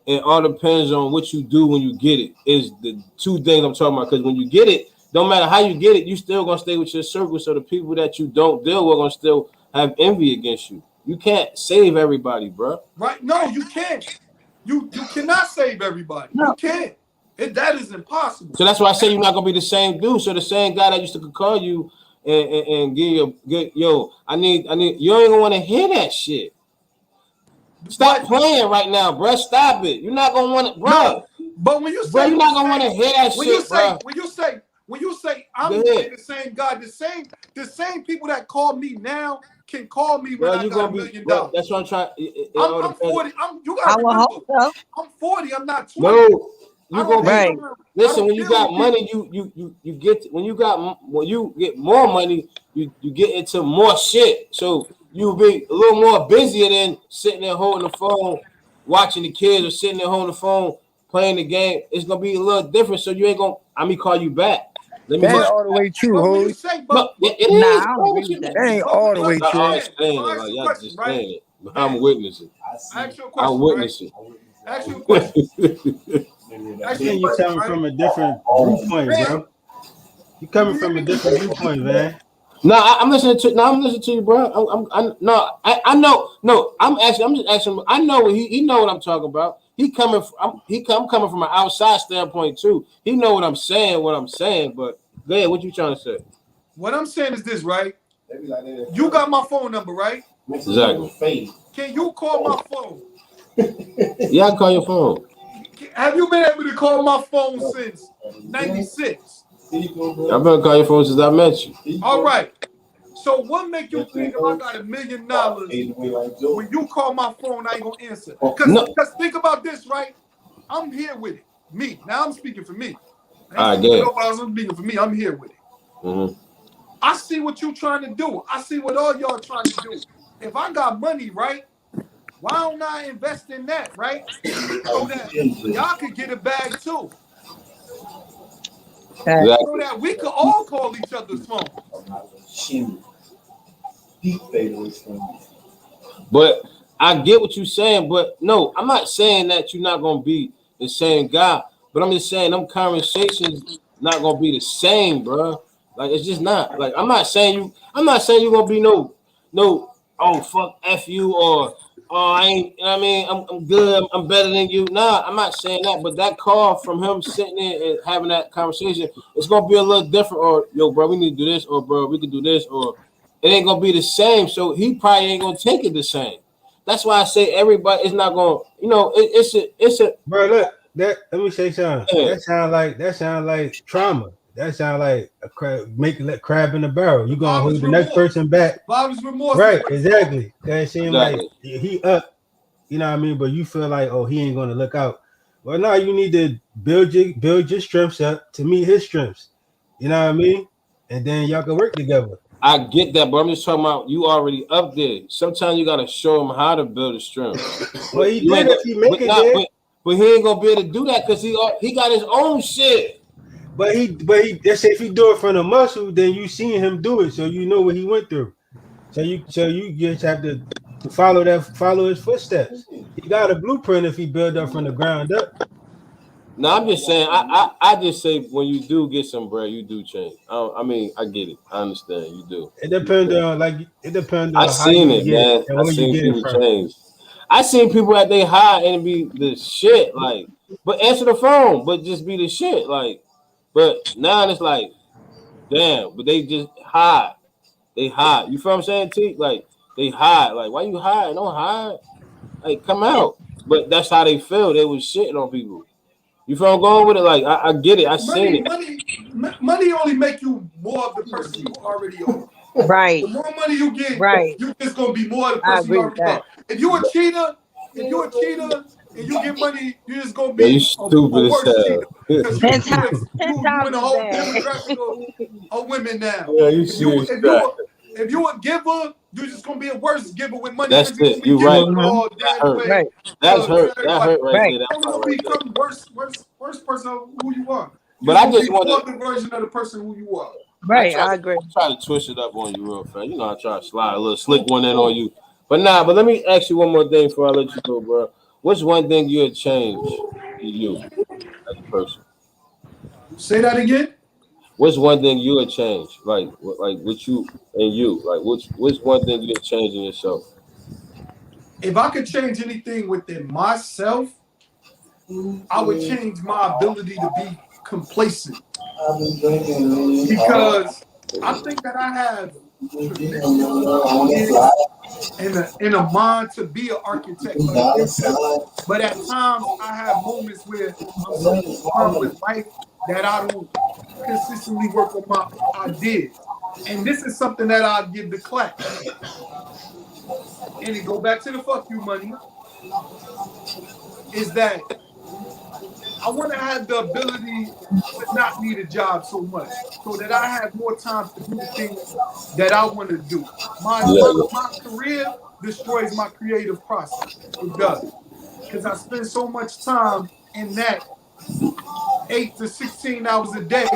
It all depends on what you do when you get it. Is the 2 things I'm talking about. Because when you get it, don't matter how you get it, you still gonna stay with your circle. So the people that you don't deal with are gonna still have envy against you. You can't save everybody, bro. Right? No, you can't. You cannot save everybody. No. You can't. That is impossible. So that's why I say you're not gonna be the same dude. So the same guy that used to call you and give you I need you ain't gonna want to hear that shit. Stop playing right now, bro. Stop it. You're not gonna want it, bro. No, but when you say, bro, you're not gonna want to hear that shit, bro. When you say I'm the same guy, the same people that call me now can call me when I got $1 million. That's what I'm trying. I'm 40. I'm 40. I'm not 20. No, you gonna right. Listen, when you got money, you get when you get more money, you get into more shit. So you'll be a little more busier than sitting there holding the phone, watching the kids, or sitting there holding the phone, playing the game. It's gonna be a little different. So you ain't gonna. I'm gonna call you back. That ain't all the way true, Holy. That ain't all the way true. I understand it. Y'all just saying it. I'm witnessing. I'm witnessing. Ask you a question. You're coming from a different viewpoint, bro. You're coming from a different viewpoint, man. No, I'm listening to you, bro. I know. No, I'm just asking. I know what he know what I'm talking about. I'm coming from an outside standpoint too. He know what I'm saying. But go ahead. What you trying to say? What I'm saying is this, right? You got my phone number, right? Exactly. Can you call my phone? Yeah, I can call your phone. Have you been able to call my phone since '96? I've been calling your phone since I met you. All right. So what make you think if I got $1 million when you call my phone, I ain't gonna answer? Because think about this, right? I'm here with it. Me. Now I'm speaking for me. I'm speaking for me. I'm here with it. Mm-hmm. I see what you trying to do. I see what all y'all trying to do. If I got money, right? Why don't I invest in that, right? So that y'all could get a bag too. Exactly. So that we could all call each other's phone. But I get what you're saying, but no, I'm not saying that you're not gonna be the same guy. But I'm just saying them conversations not gonna be the same, bro. Like it's just not. Like I'm not saying you're gonna be no oh fuck F you or oh, I ain't. I mean, I'm good. I'm better than you. Nah, I'm not saying that. But that call from him sitting there and having that conversation, it's gonna be a little different. Or yo, bro, we need to do this. Or bro, we can do this. Or it ain't gonna be the same. So he probably ain't gonna take it the same. That's why I say everybody is not gonna. You know, it's a. Bro, look. Let me say something. Yeah. That sound like trauma. That sound like a crab in the barrel. You gonna hold the next person back. Bob's remorse. Right, exactly. That seems Exactly. like he up, you know what I mean? But you feel like, oh, he ain't gonna look out. Well, now you need to build your strengths up to meet his strengths. You know what I mean? And then y'all can work together. I get that, but I'm just talking about you already up there. Sometimes you gotta show him how to build a strength. Well, he did if he make it there. But he ain't gonna be able to do that because he got his own shit. But he let's say if he do it from the muscle, then you seen him do it, so you know what he went through. So you just have to follow his footsteps. He got a blueprint if he build up from the ground up. No, I'm just saying. I just say when you do get some bread, you do change. I mean, I get it. I understand. You do. It depends on I seen it, man. and I where seen you get it people from. change. I seen people at they high and be the shit, like, but answer the phone, but just be the shit, like. But now it's like, damn, but they just hide. They hide. You feel what I'm saying, T? Like, they hide. Like, why you hide? Don't hide. Like, come out. But that's how they feel. They was shitting on people. You feel I'm going with it? Like, I get it. I seen it. Money only make you more of the person you already are. Right. The more money you get, right, you just gonna be more of the person you already are. If you're a cheater and you get money, you're just gonna be a worse cheater. Because you in a whole demographic of women now. Yeah, if you a giver, you're just gonna be a worse giver with money. That's it. You right. Right. That's hurt. That hurt right there. You're gonna become worse person of who you are. But I just want the version of the person who you are. Right, I agree. I try to twist it up on you real fast. You know, I try to slide a little slick one in on you. But let me ask you one more thing before I let you go, bro. What's one thing you would change in you as a person? Say that again. What's one thing you would change? Like with you and you? Like what's one thing you would change in yourself? If I could change anything within myself, I would change my ability to be complacent. Because I think that I have in a mind to be an architect, but at times I have moments where I'm so concerned with life that I don't consistently work on my ideas. And this is something that I give the clap. And it go back to the fuck you money. Is that I want to have the ability to not need a job so much, so that I have more time to do the things that I want to do. My career destroys my creative process. It does. Because I spend so much time in that 8 to 16 hours a day,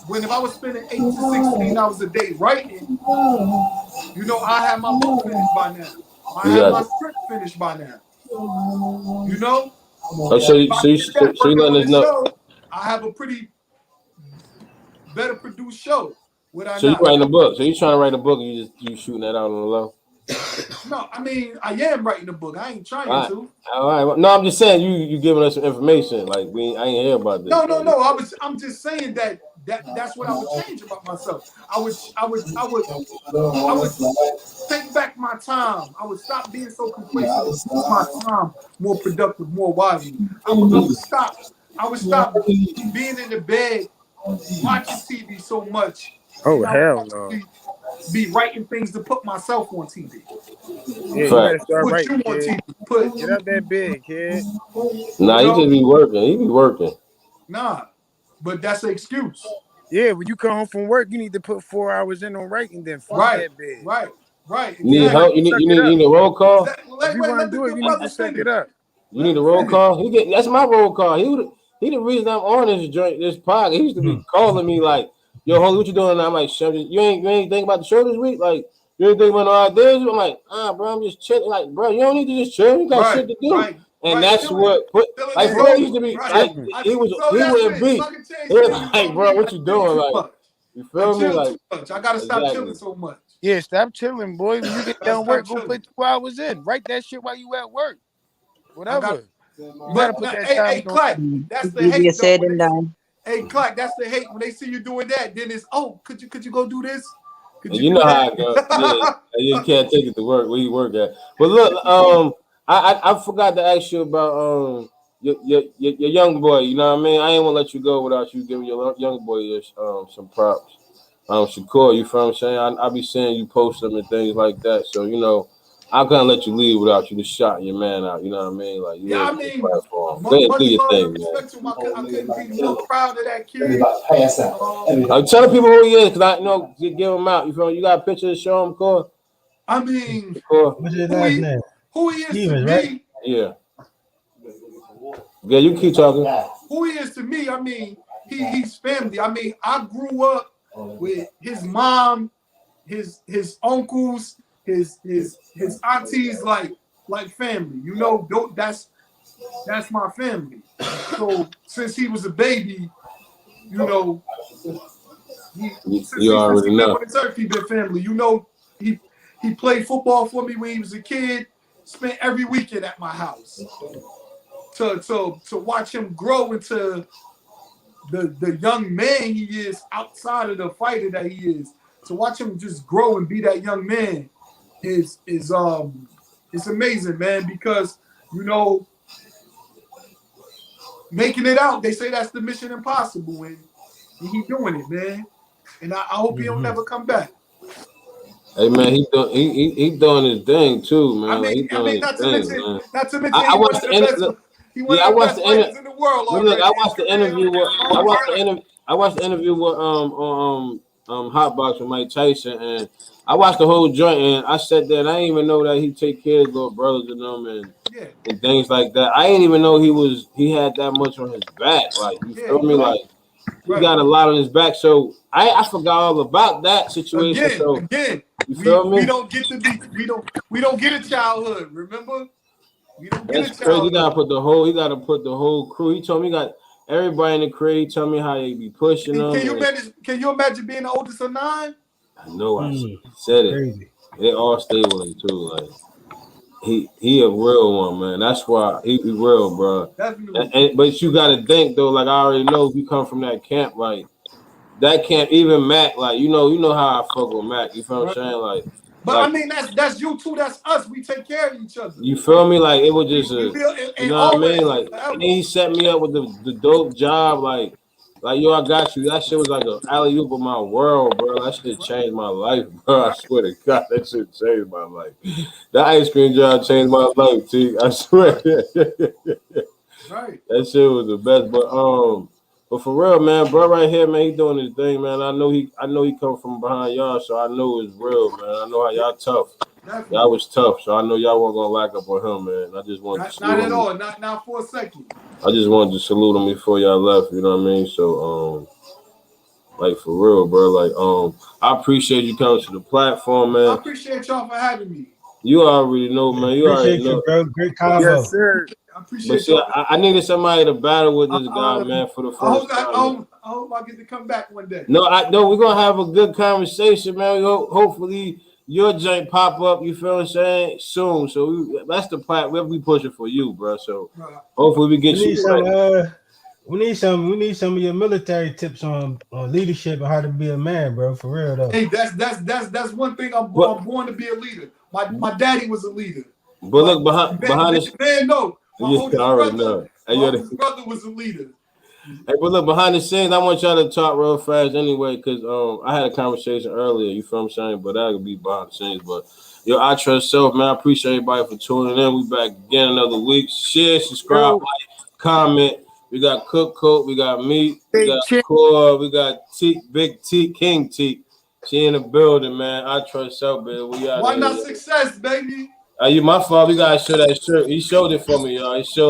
when if I was spending 8 to 16 hours a day writing, I have my book finished by now. I have my script finished by now. So you letting us know. I have a pretty better produced show. So you writing a book. So you trying to write a book and you shooting that out on the low? No, I mean I am writing a book. I ain't trying to. All right. No, I'm just saying you giving us some information. Like I ain't hear about this. No. I'm just saying that's what I would change about myself. I would take back my time. I would stop being so complacent and use my time more productive, more wisely. I would stop being in the bed watching TV so much. Oh hell no. Be writing things to put myself on TV. Yeah, you better start writing, kid. Get up that bed, kid. Nah, he just be working. He be working. Nah, but that's an excuse. Yeah, when you come home from work, you need to put 4 hours in on writing. Then fuck that bed. Right. Exactly. You need help. You need a roll call. Exactly. If you want to do it, you need to suck it up. You need a roll call. That's my roll call. He the reason I'm on this podcast. He used to be calling me like, "Yo, Holy, what you doing?" And I'm like, "You ain't thinking about the show this week? Like, you ain't thinking about no ideas?" I'm like, bro, I'm just chilling. Like, bro, you don't need to just chill. You got shit to do. Right. And that's what bro used to be like he wouldn't be. He was like, bro, what you doing? Like, you feel me? Like, I gotta stop chilling so much. Yeah, stop chilling, boy. When you get done work, go put 2 hours in. Write that shit while you at work. Whatever. You gotta put that time hey, in. Clark, that's the Easier hate though. said than done. Hey, Clark, that's the hate when they see you doing that. Then it's, oh, could you go do this? Could And you you do know how that? it goes. Yeah, you can't take it to work where you work at. But look, I forgot to ask you about your young boy. You know what I mean? I ain't want to let you go without you giving your young boy some props. Shakur, you feel what I'm saying? I be seeing you post them and things like that. So you know, I couldn't let you leave without you to shout your man out. You know what I mean? Like you Yeah, I on the mean, platform. Go ahead, do much your love thing, and man. respect to him. I couldn't be more proud of that kid. I'm telling people who he is because I know you give him out. You feel me? You got a picture to show him, Core? I mean, What's his last name? who he is Stevens, to me, right? Yeah. Yeah, you keep talking. who he is to me, I mean, he's family. I mean, I grew up with his mom, his uncles, his aunties, like family. You know, that's my family. So since he was a baby, you know, You since he already been know. on the turf, he been family. You know, he played football for me when he was a kid. Spent every weekend at my house to watch him grow into the young man he is outside of the fighter that he is. To watch him just grow and be that young man is it's amazing, man, because you know, making it out, they say that's the mission impossible, and he doing it, man. And I hope he don't never come back. Hey man, he doing his thing too, man. Like he doing his not to thing, mention, man. he I one watched of the the best. look, He one yeah, I of the watched best the fighters in the world but look, already. I watched the interview with Hotbox with Mike Tyson, and I watched the whole joint, and I sat there and I didn't even know that he take care of little brothers and them and things like that. I didn't even know he had that much on his back. Like you feel me? Like he got a lot on his back. So I forgot all about that situation. Again, you feel me? we don't get to be we don't get a childhood. Remember, we don't get That's a crazy. He childhood. gotta put the whole crew. He told me he got everybody in the crib. He told me how they be pushing them. Can you imagine being the oldest of 9? I know I said it. Crazy. They all stay with him too. Like he a real one, man. That's why he real, bro. But you gotta think though, like I already know if you come from that camp, like that camp, even Mac, like you know how I fuck with Mac. You feel what I'm saying? Like but I mean that's you too, that's us. We take care of each other. You feel me? Like it was just you know what I mean? Like forever. he set me up with the dope job, like yo, I got you. That shit was like an alley oop of my world, bro. That shit changed my life, bro. I swear to God, that shit changed my life. That ice cream job changed my life, T. I swear. Right. That shit was the best. But for real, man, bro, right here, man, he doing his thing, man. I know he come from behind y'all, so I know it's real, man. I know how y'all tough. Definitely. Y'all was tough, so I know y'all weren't gonna lack up on him, man. I just wanted to salute not at him. all, not for a second. I just wanted to salute him before y'all left, you know what I mean? So like for real, bro. Like I appreciate you coming to the platform, man. I appreciate y'all for having me. You already know, man. You already know. You, bro. Great combo. Yes, sir. I appreciate I needed somebody to battle with this guy, man, for the first time. I hope I get to come back one day. No, we're gonna have a good conversation, man. Hopefully your joint pop up, you feel what I'm saying, soon. So that's the plan. We'll be pushing for you, bro. So hopefully we get you some. We need some of your military tips on leadership and how to be a man, bro. For real though. Hey, that's one thing. I'm born to be a leader. My daddy was a leader. But look behind this man, no. My oldest brother was a leader. Hey, but look, behind the scenes, I want y'all to talk real fast anyway, because I had a conversation earlier, you feel what I'm saying? But that could be behind the scenes. But yo, I trust self, man. I appreciate everybody for tuning in. We back again another week. Share, subscribe, like, comment. We got Cook Coat, we got Meat, we got Core, we got Big T, King T. She in the building, man. I trust self, baby. We out. Why not success, baby? You my fault. We gotta show that shirt. He showed it for me, y'all. He showed.